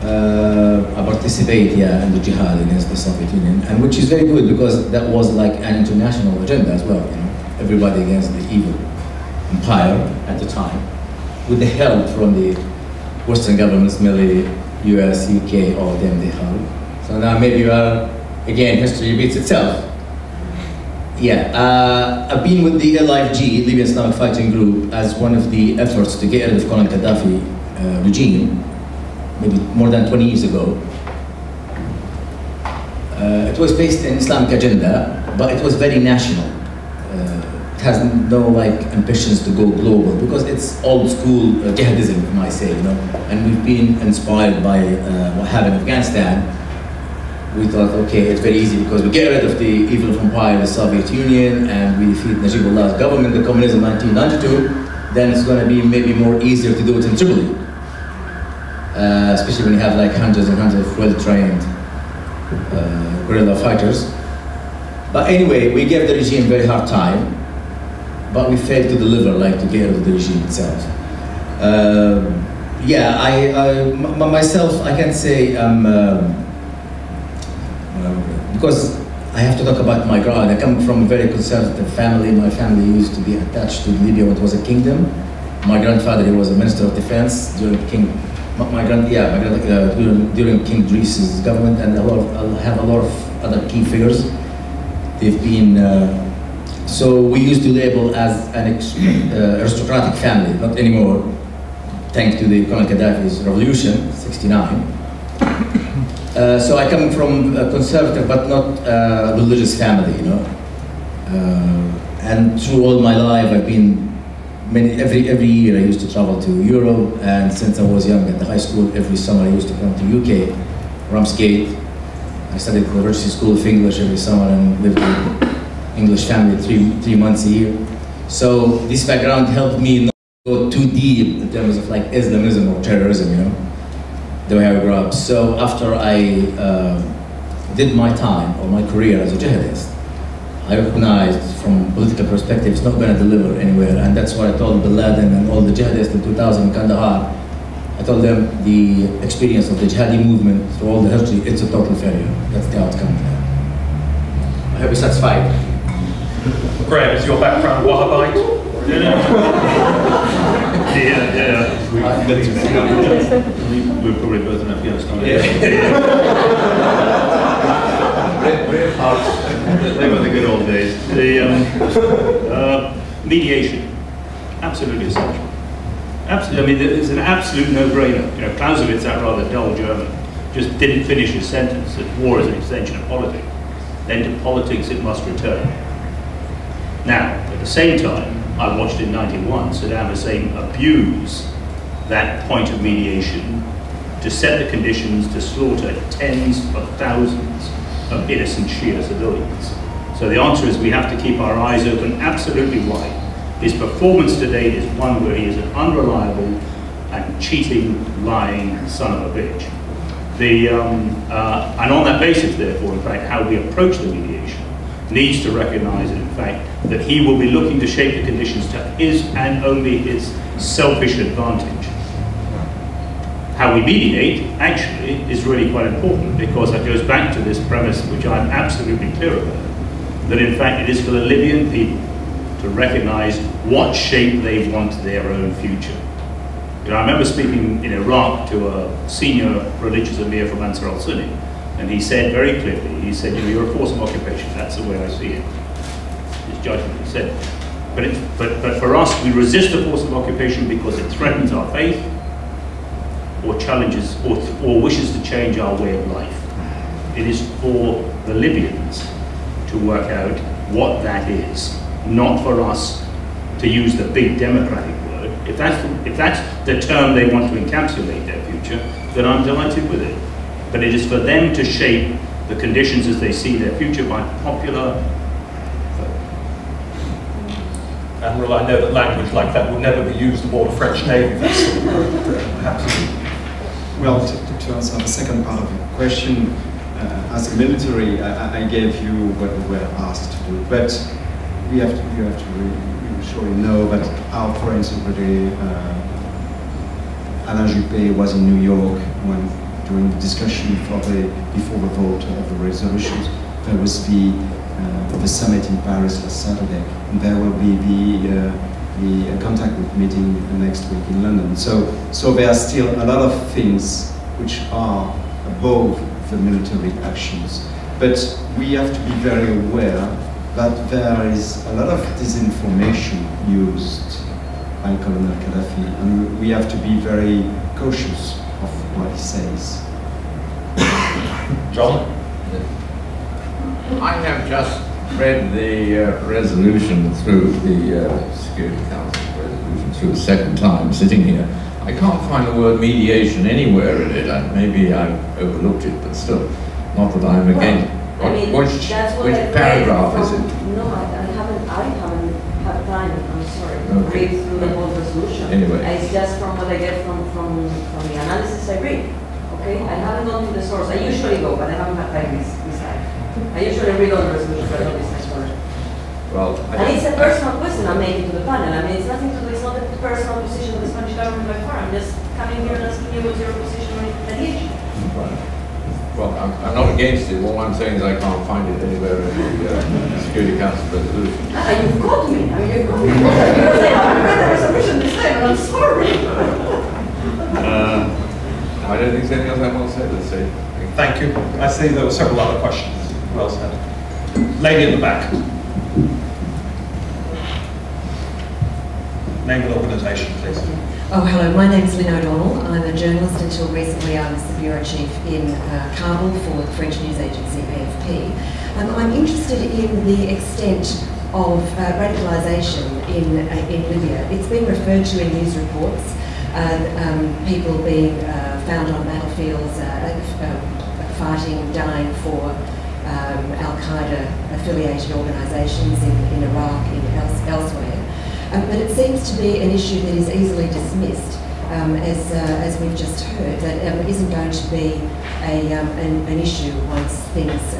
I participate in the jihad against the Soviet Union, and which is very good because that was like an international agenda as well, you know, everybody against the evil empire at the time, with the help from the Western governments, mainly US, UK, all of them, they help. So now maybe you are, again, history repeats itself. Yeah, I've been with the LIFG, Libyan Islamic Fighting Group, as one of the efforts to get rid of Gaddafi regime, maybe more than 20 years ago. It was based in Islamic agenda, but it was very national. It has no ambitions to go global because it's old school jihadism, you might say, you know. And we've been inspired by what happened in Afghanistan. We thought, okay, it's very easy because we get rid of the evil of empire, the Soviet Union, and we defeat Najibullah's government, the communism in 1992, then it's going to be maybe more easier to do it in Tripoli. Especially when you have hundreds and hundreds of well-trained guerrilla fighters. But anyway, we gave the regime a very hard time, but we failed to deliver, to get rid of the regime itself. Yeah, myself, I can say, because I have to talk about my ground. I come from a very conservative family. My family used to be attached to Libya when it was a kingdom. My grandfather, he was a minister of defense during King during King Idris's government, and I have a lot of other key figures. They've been, so we used to label as an aristocratic family, not anymore, thanks to the Colonel Gaddafi's revolution, '69. So I come from a conservative but not a religious family, you know. And through all my life, I've been every year I used to travel to Europe, and since I was young at the high school, every summer I used to come to UK, Ramsgate. I studied at the University School of English every summer and lived with English family three months a year. So this background helped me not go too deep in terms of like Islamism or terrorism, you know, the way I grew up. So after I did my time or my career as a jihadist, I recognized from a political perspective it's not going to deliver anywhere, and that's why I told Bin Laden and all the jihadists in 2000 in Kandahar, I told them the experience of the jihadi movement through all the history, it's a total failure. That's the outcome. I hope you're satisfied. Graeme, is your background Wahhabite? Yeah. We're probably both in Afghanistan. They were the good old days. The mediation, absolutely essential. Absolutely, I mean, it's an absolute no-brainer. You know, Clausewitz, that rather dull German, just didn't finish his sentence that war is an extension of politics. Then to politics it must return. Now, at the same time, I watched in '91 Saddam Hussein abuse that point of mediation to set the conditions to slaughter tens of thousands of innocent Shia civilians. So the answer is we have to keep our eyes open absolutely wide. His performance to date is one where he is an unreliable and cheating, lying son of a bitch. And on that basis, therefore, in fact, how we approach the mediation needs to recognize, in fact, that he will be looking to shape the conditions to his and only his selfish advantage. How we mediate, actually, is really quite important, because it goes back to this premise, which I'm absolutely clear about, that in fact it is for the Libyan people to recognize what shape they want their own future. You know, I remember speaking in Iraq to a senior religious emir from Ansar al-Sunni, and he said very clearly, he said, you know, you're a force of occupation, that's the way I see it. His judgment, he said. But for us, we resist the force of occupation because it threatens our faith, or challenges, or wishes to change our way of life. It is for the Libyans to work out what that is, not for us to use the big democratic word. If that's the term they want to encapsulate their future, then I'm delighted with it. But it is for them to shape the conditions as they see their future by popular vote. Admiral, I know that language like that would never be used aboard a French Navy vessel. Perhaps. Well, to answer the second part of your question, as a military, I gave you what we were asked to do, but you have to surely know that our foreign secretary, Alain Juppé, was in New York during the discussion before the vote of the resolutions. There was the summit in Paris last Saturday, and there will be the contact group meeting next week in London. So there are still a lot of things which are above the military actions. But we have to be very aware that there is a lot of disinformation used by Colonel Gaddafi, and we have to be very cautious of what he says. John? I have just read the resolution through the Security Council resolution through a second time sitting here. I can't find the word mediation anywhere in it. Maybe I've overlooked it, but still, not that I'm against. Which paragraph is it? No, I haven't had time, I'm sorry, to Okay. read through the whole resolution. Anyway. It's just from what I get from the analysis I read. Okay, I haven't gone to the source. I usually go, but I haven't had time this time. I usually read all the resolutions, but not this next one. Well, And it's a personal question I'm making to the panel. I mean, it's nothing to do, it's not a personal position of the Spanish government by far. I'm just coming here and asking you what's your position on mediation. Well, I'm not against it. All I'm saying is I can't find it anywhere in the Security Council resolution. Ah, you've got me. I mean, you've got me. Because I haven't read the resolution this time, and I'm sorry. I don't think there's anything else I want to say. Let's say. Thank you. I see there were several other questions. Well said. Lady in the back. Name and organisation, please. Oh, hello. My name's Lynn O'Donnell. I'm a journalist. Until recently, I was the bureau chief in Kabul for the French news agency AFP. I'm interested in the extent of radicalisation in Libya. It's been referred to in news reports. People being found on battlefields, fighting, dying for Al-Qaeda affiliated organisations in Iraq and elsewhere. But it seems to be an issue that is easily dismissed, as we've just heard, that isn't going to be an issue once things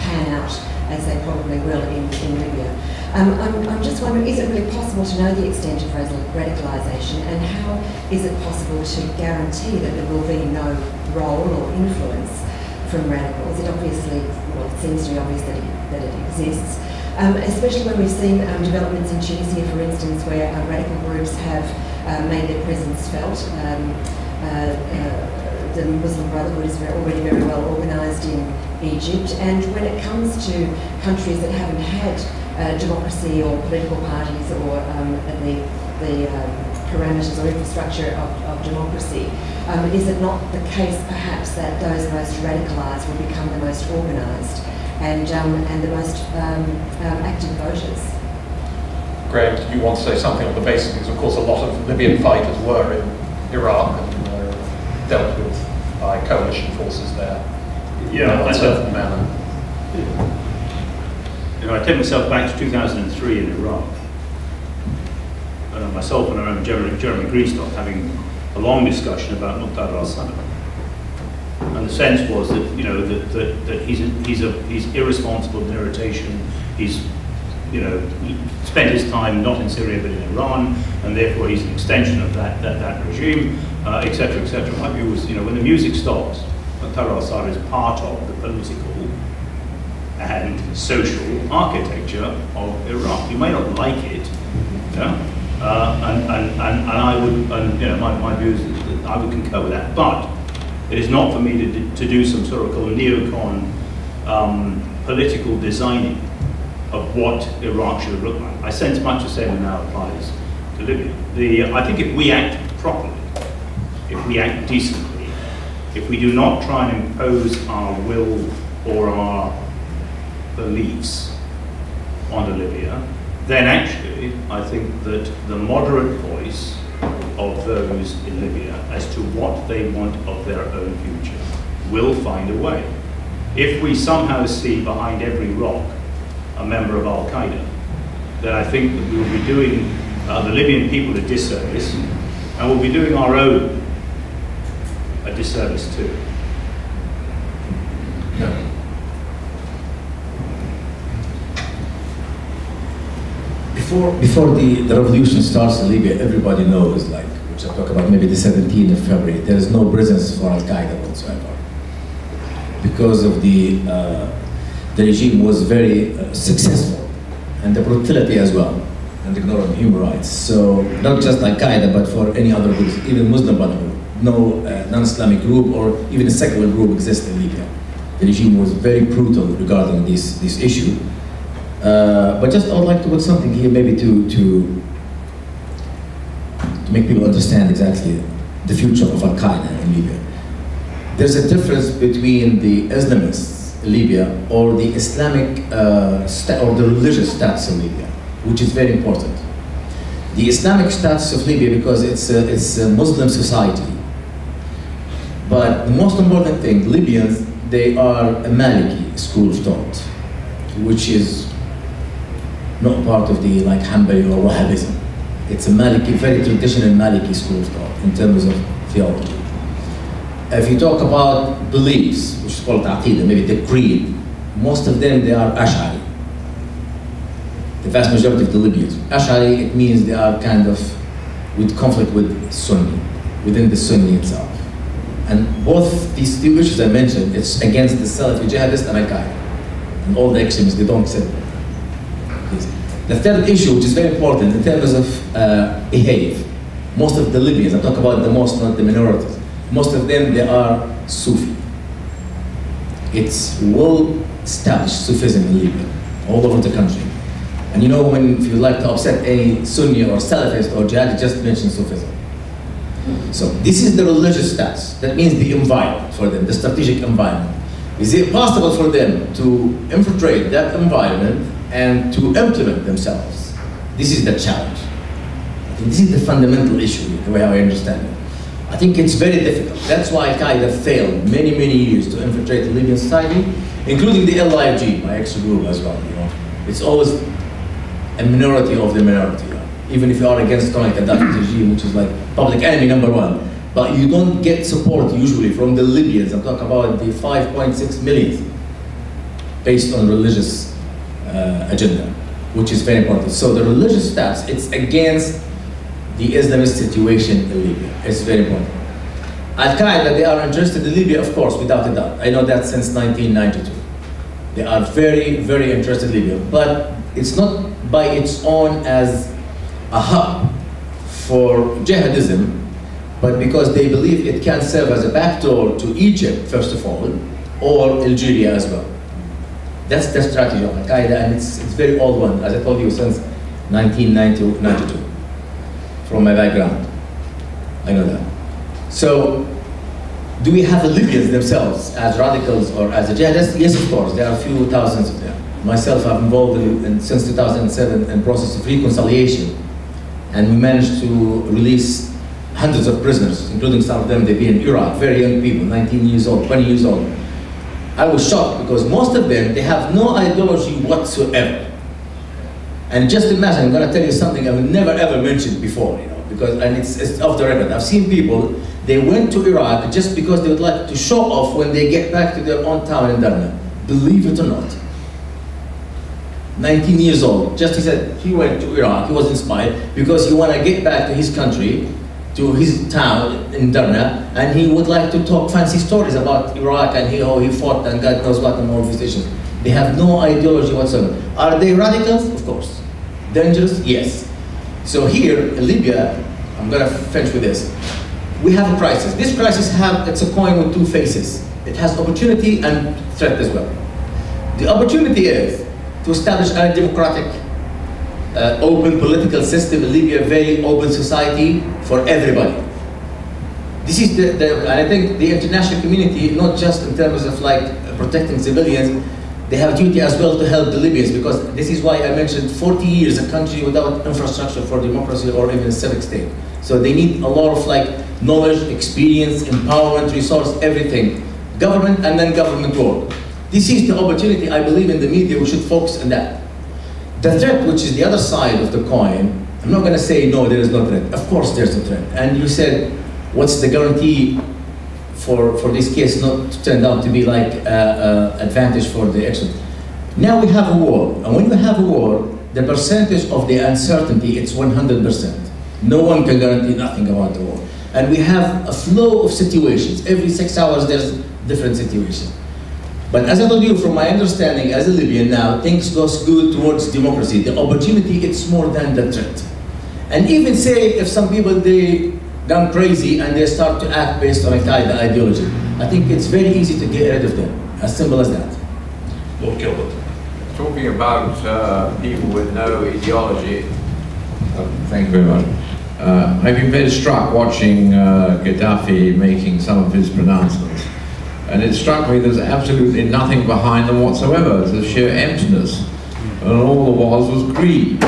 pan out, as they probably will in Libya. I'm just wondering, is it really possible to know the extent of radicalisation, and how is it possible to guarantee that there will be no role or influence from radicals? It obviously, well, it seems to be obvious that it exists. Especially when we've seen developments in Tunisia, for instance, where radical groups have made their presence felt. The Muslim Brotherhood is already very well organised in Egypt, and when it comes to countries that haven't had democracy or political parties or the parameters or infrastructure of democracy, is it not the case perhaps that those most radicalised will become the most organised and the most active voters? Graeme, do you want to say something on the basis? Because of course a lot of Libyan fighters were in Iraq and were dealt with by coalition forces there. Yeah, in a certain manner. You know, I take myself back to 2003 in Iraq. Myself and I remember Jeremy Greenstock having a long discussion about Muqtada al-Sadr. And the sense was that, you know, that he's irresponsible in irritation. He's, you know, spent his time not in Syria but in Iran, and therefore he's an extension of that regime, etc., etc. My view was, you know, when the music stops, Muqtada al-Sadr is part of the political and social architecture of Iraq. You may not like it, yeah? And I would, and you know, my view is that I would concur with that, but it is not for me to do some sort of neocon political designing of what Iraq should look like. I sense much the same now applies to Libya. I think if we act properly, if we act decently, if we do not try and impose our will or our beliefs onto Libya, then actually I think that the moderate voice of those in Libya as to what they want of their own future will find a way. If we somehow see behind every rock a member of Al-Qaeda, then I think that we will be doing the Libyan people a disservice, and we'll be doing our own a disservice too. No. Before the revolution starts in Libya, everybody knows, like, which I talk about maybe the 17th of February, there is no presence for Al-Qaeda whatsoever. Because of the regime was very successful, and the brutality as well, and ignoring human rights. So not just Al-Qaeda, but for any other groups, even Muslim Brotherhood, no non-Islamic group or even a secular group exists in Libya. The regime was very brutal regarding this issue. But just I would like to put something here, maybe to make people understand exactly the future of Al-Qaeda in Libya. There's a difference between the Islamists in Libya or the Islamic or the religious status of Libya, which is very important. The Islamic status of Libya, because it's a Muslim society. But the most important thing, Libyans, they are a Maliki school of thought, which is not part of the like Hanbali or Wahhabism. It's a Maliki, very traditional Maliki school of thought in terms of theology. If you talk about beliefs, which is called Aqidah, maybe the creed, most of them, they are Ash'ari. The vast majority of the Libyans. Ash'ari, it means they are kind of with conflict with Sunni, within the Sunni itself. And both these two issues I mentioned, it's against the Salafi jihadists and Al-Qaeda. And all the extremists, they don't accept it. The third issue, which is very important in terms of behave, most of the Libyans, I talk about the most, not the minorities, Most of them, they are Sufi. It's well-established Sufism in Libya, all over the country. And you know, if you like to upset any Sunni or Salafist or Jihadi, just mention Sufism. So this is the religious status. That means the environment for them, the strategic environment. Is it possible for them to infiltrate that environment and to implement themselves? This is the challenge. I think this is the fundamental issue, the way I understand it. I think it's very difficult. That's why Al-Qaeda failed many, many years to infiltrate the Libyan society, including the LIG, my ex-group as well. You know, it's always a minority of the minority. You know? Even if you are against Gaddafi's regime, which is like public enemy #1, but you don't get support usually from the Libyans. I'm talking about the 5.6 million, based on religious agenda, which is very important. So the religious stance, it's against the Islamist situation in Libya. It's very important. Al-Qaeda, they are interested in Libya, of course, without a doubt. I know that since 1992. They are very, very interested in Libya. But it's not by its own as a hub for jihadism, but because they believe it can serve as a backdoor to Egypt, first of all, or Algeria as well. That's the strategy of Al-Qaeda, and it's a very old one, as I told you, since 1992. From my background, I know that. So, do we have the Libyans themselves as radicals or as a jihadists? Yes, of course, there are a few thousands of them. Myself, I'm involved since 2007 in process of reconciliation, and we managed to release hundreds of prisoners, including some of them, they've been in Iraq, very young people, 19 years old, 20 years old. I was shocked because most of them, they have no ideology whatsoever. And just imagine, I'm going to tell you something I would never ever mention before, you know, and it's off the record. I've seen people, they went to Iraq just because they would like to show off when they get back to their own town in Derna. Believe it or not. 19 years old, just he said he went to Iraq, he was inspired because he wanted to get back to his country, to his town in Derna, and he would like to talk fancy stories about Iraq and how he fought and God knows what and all these issues. They have no ideology whatsoever. Are they radicals? Of course. Dangerous? Yes. So here in Libya, I'm going to finish with this. We have a crisis. This crisis it's a coin with two faces. It has opportunity and threat as well. The opportunity is to establish a democratic, open political system in Libya, very open society for everybody. This is and I think the international community, not just in terms of like protecting civilians, they have duty as well to help the Libyans, because this is why I mentioned 40 years a country without infrastructure for democracy or even a civic state. So they need a lot of like knowledge, experience, empowerment, resource, everything. Government and then government work. This is the opportunity, I believe in the media, we should focus on that. The threat, which is the other side of the coin, I'm not going to say no, there is no threat. Of course there's a threat. And you said, what's the guarantee for this case not to turn out to be like advantage for the action? Now we have a war, and when you have a war, the percentage of the uncertainty, it's 100%. No one can guarantee nothing about the war. And we have a flow of situations. Every 6 hours there's different situation. But as I told you, from my understanding as a Libyan now, things goes good towards democracy. The opportunity, it's more than the threat. And even say if some people, they gone crazy and they start to act based on Al-Qaeda ideology, I think it's very easy to get rid of them. As simple as that. Lord Gilbert. Talking about people with no ideology, thank you very much. I've been very struck watching Gaddafi making some of his pronouncements. And it struck me there's absolutely nothing behind them whatsoever. It's a sheer emptiness. And all there was greed.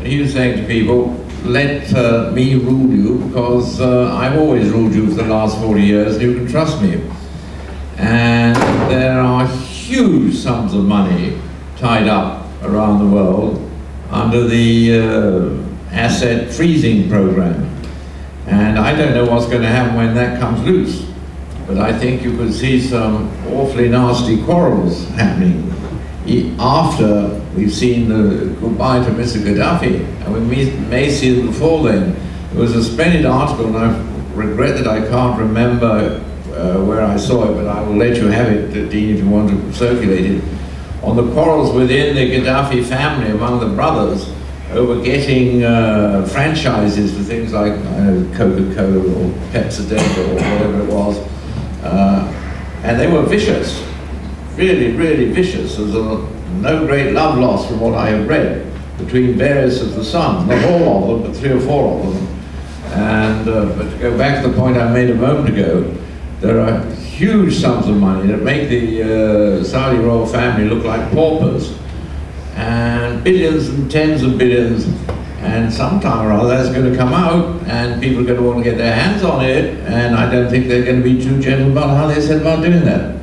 He was saying to people, let me rule you, because I've always ruled you for the last 40 years and you can trust me. And there are huge sums of money tied up around the world under the asset freezing program. And I don't know what's going to happen when that comes loose. But I think you could see some awfully nasty quarrels happening after we've seen the goodbye to Mr. Gaddafi, and we may see it before then. There was a splendid article, and I regret that I can't remember where I saw it, but I will let you have it, Dean, if you want to circulate it, on the quarrels within the Gaddafi family among the brothers, over getting franchises for things like Coca-Cola or Pepsi or whatever it was. And they were vicious, really, really vicious. There's no great love lost from what I have read between various of the sons, not all of them, but 3 or 4 of them. And, but to go back to the point I made a moment ago, there are huge sums of money that make the Saudi royal family look like paupers. And billions and tens of billions, and sometime or other that's going to come out and people are going to want to get their hands on it, and I don't think they're going to be too gentle about how they said about doing that.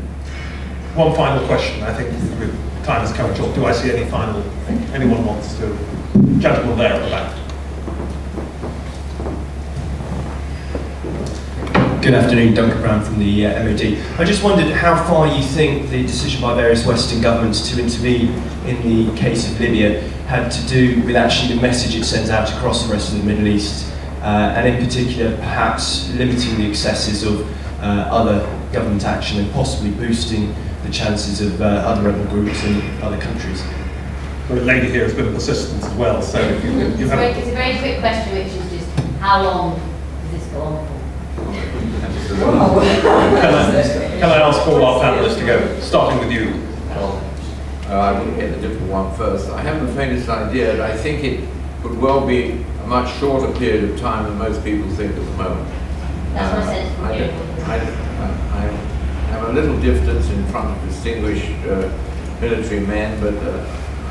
One final question, I think time has come short. Do I see any final, anyone wants to? Gentleman there at the back. Good afternoon, Duncan Brown from the MOD. I just wondered how far you think the decision by various Western governments to intervene in the case of Libya had to do with actually the message it sends out across the rest of the Middle East, and in particular perhaps limiting the excesses of other government action and possibly boosting the chances of other rebel groups in other countries. The lady here has been persistent as well, so if you have... It's a very quick question, which is just how long does this go on for? Can I ask all our panelists to go, starting with you? I will get the difficult one first. I haven't the faintest idea, and I think it could well be a much shorter period of time than most people think at the moment. That's what I said. I have a little distance in front of distinguished military men, but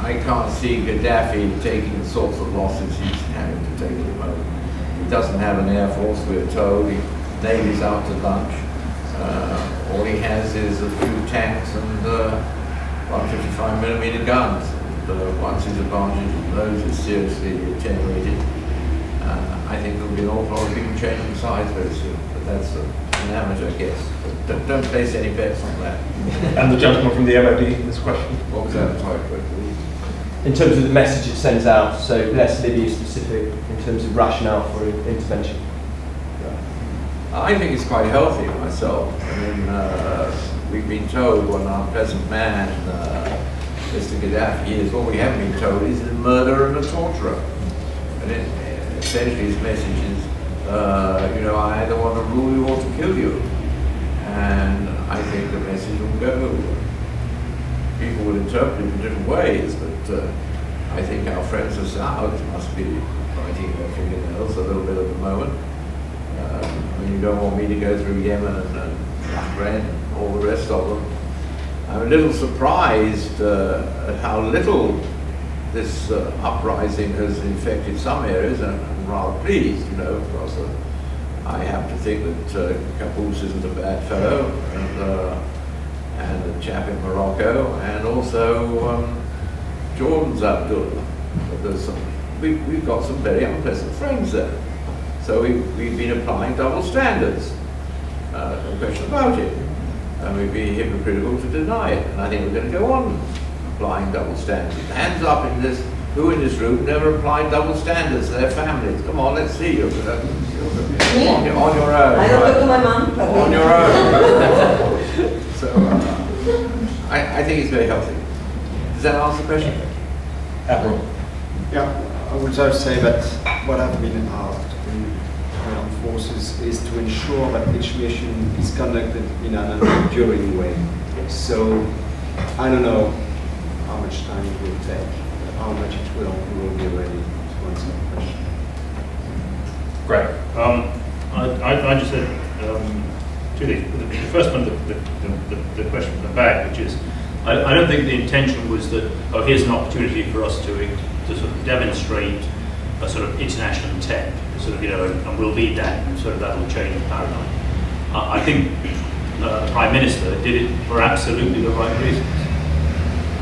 I can't see Gaddafi taking the sorts of losses he's having to take at the moment. He doesn't have an air force, we're told. The Navy's out to lunch. All he has is a few tanks and 155mm guns. And once his advantage of those is seriously attenuated, I think there'll be an awful lot of people changing sides very soon. But that's an amateur guess. But don't place any bets on that. And the gentleman from the MOD, this question. What was that? Sorry, in terms of the message it sends out, so less Libya specific in terms of rationale for intervention? I think it's quite healthy myself. I mean, we've been told what an unpleasant man Mr. Gaddafi is. What we haven't been told is a murderer and a torturer. And essentially his message is, you know, I either want to rule you or to kill you. And I think the message will go. People will interpret it in different ways, but I think our friends are Saudi must be biting their fingernails a little bit at the moment. I mean, you don't want me to go through Yemen and Bahrain and all the rest of them. I'm a little surprised at how little this uprising has infected some areas, and I'm rather pleased, you know, because I have to think that Qaboos isn't a bad fellow, and the chap in Morocco, and also Jordan's Abdullah. We've got some very unpleasant friends there. So we've been applying double standards, no question about it. And we'd be hypocritical to deny it. And I think we're going to go on applying double standards. Hands up in this, who in this room never applied double standards to their families? Come on, let's see you. On your own. I don't look at my mum. On your own. So I think it's very healthy. Does that answer the question? Admiral. Yeah, I would just say that what I've been asked armed forces is to ensure that each mission is conducted in an enduring way. So I don't know how much time it will take, how much it will be ready to answer the question. Great. I just said two things. The first one, the question from the back, which is, I don't think the intention was that, oh, here's an opportunity for us to sort of demonstrate a sort of international intent, sort of, you know, and we'll lead that, and sort of that will change the paradigm. I think the Prime Minister did it for absolutely the right reasons,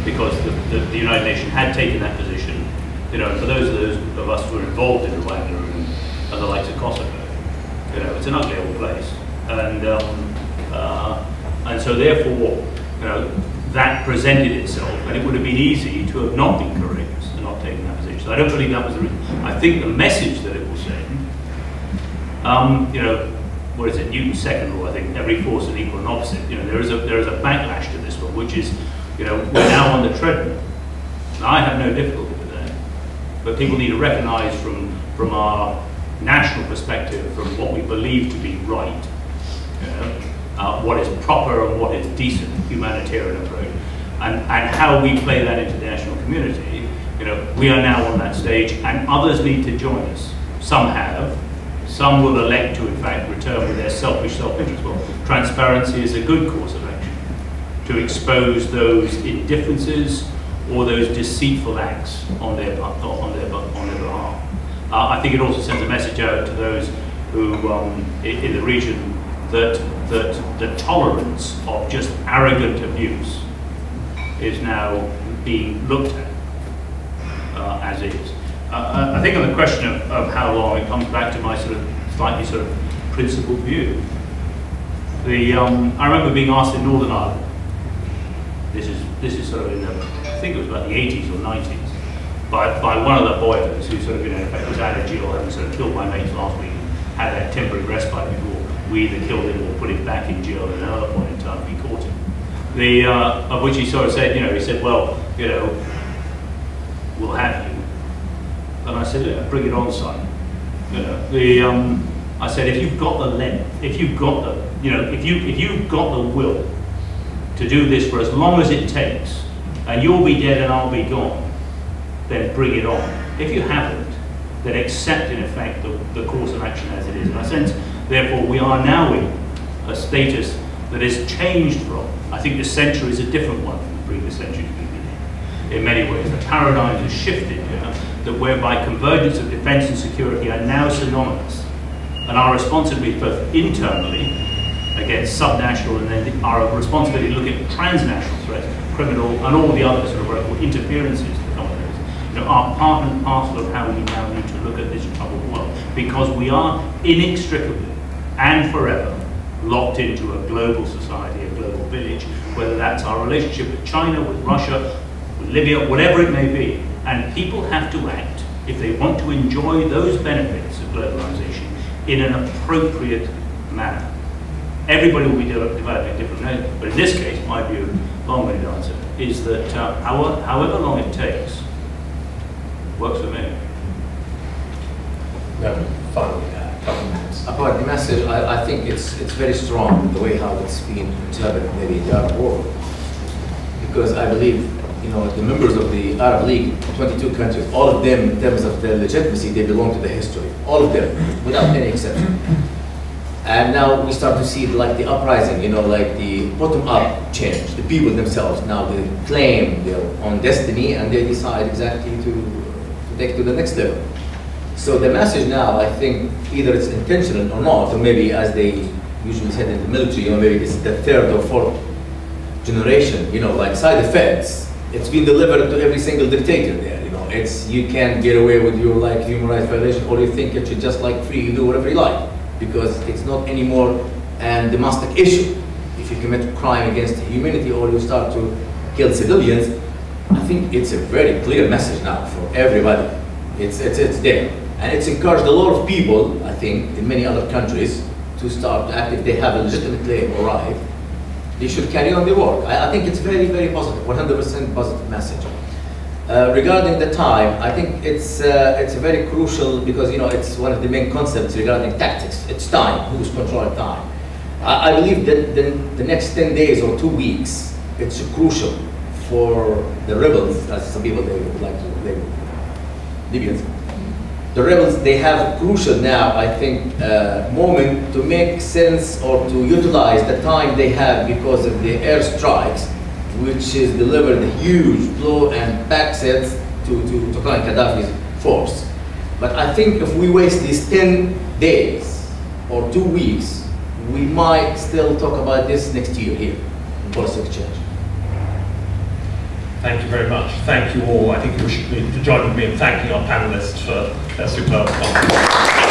because the United Nations had taken that position, you know, and for those of us who were involved in Rwanda and the likes of Kosovo, you know, it's an ugly old place, and so therefore, you know, that presented itself, and it would have been easy to have not been courageous and not taken that position. So I don't believe that was the reason. I think the message that it will send, you know, what is it, Newton's second law, I think, every force is equal and opposite. You know, there is a backlash to this one, which is, you know, we're now on the treadmill. Now, I have no difficulty with that. But people need to recognise from our national perspective, from what we believe to be right, what is proper and what is decent humanitarian approach, and how we play that into the national community. We are now on that stage, and others need to join us. Some have. Some will elect to, in fact, return with their selfish self-interest. Well, transparency is a good course of action, to expose those indifferences or those deceitful acts on their behalf. I think it also sends a message out to those who, in the region, that the tolerance of just arrogant abuse is now being looked at as is. I think on the question of how long, it comes back to my slightly principled view. I remember being asked in Northern Ireland, this is sort of in the, I think it was about the 80s or 90s, by one of the boilers who in effect was out of jail, having killed my mates last week, had that temporary respite before we either killed him or put him back in jail at another point in time we caught him. Of which he said, he said, well, we'll have you. And I said, yeah, bring it on, son. I said, if you've got the length, if you've got the, if you've got the will to do this for as long as it takes, and you'll be dead and I'll be gone, then bring it on. If you haven't, then accept in effect the course of action as it is. And I sense, therefore, we are now in a status that is changed from, I think the century is a different one from the previous century we've been in many ways. The paradigm has shifted, that whereby convergence of defence and security are now synonymous. And our responsibility both internally against subnational and then our responsibility to look at transnational threats, criminal and all the other interferences that come with this, are part and parcel of how we now need to look at this troubled world, because we are inextricably and forever locked into a global society, a global village, whether that's our relationship with China, with Russia, with Libya, whatever it may be. And people have to act if they want to enjoy those benefits of globalization in an appropriate manner. Everybody will be developing different methods, but in this case, my view, long-winded answer, is that however long it takes, works for me. Finally, about the message, I think it's very strong, the way how it's been interpreted maybe in the Arab world, because I believe the members of the Arab League, 22 countries, all of them, in terms of their legitimacy, they belong to the history. All of them, without any exception. And now we start to see the uprising, like the bottom-up change. The people themselves, now they claim their own destiny and they decide exactly to take it to the next level. So the message now, I think, either it's intentional or not, or maybe as they usually said in the military, maybe it's the third or fourth generation, like side effects. It's been delivered to every single dictator there, It's, you can't get away with your human rights violation, or you think that you're just free, you do whatever you like, because it's not anymore a domestic issue. If you commit a crime against humanity or you start to kill civilians, I think it's a very clear message now for everybody. It's there. And it's encouraged a lot of people, I think, in many other countries to start to act if they have a legitimate claim or right. They should carry on their work. I think it's very, very positive, 100% positive message. Regarding the time, I think it's very crucial because it's one of the main concepts regarding tactics. It's time, who's controlling time. I believe that the next 10 days or 2 weeks, it's crucial for the rebels, as some people they would like to label Libyans. The rebels, they have crucial now, I think, moment to make sense or to utilize the time they have because of the airstrikes, which is delivered a huge blow and backsets to Gaddafi's force. But I think if we waste these 10 days or 2 weeks, we might still talk about this next year here in policy exchange. Thank you very much. Thank you all. I think you should join with me in thanking our panelists for their superb contribution.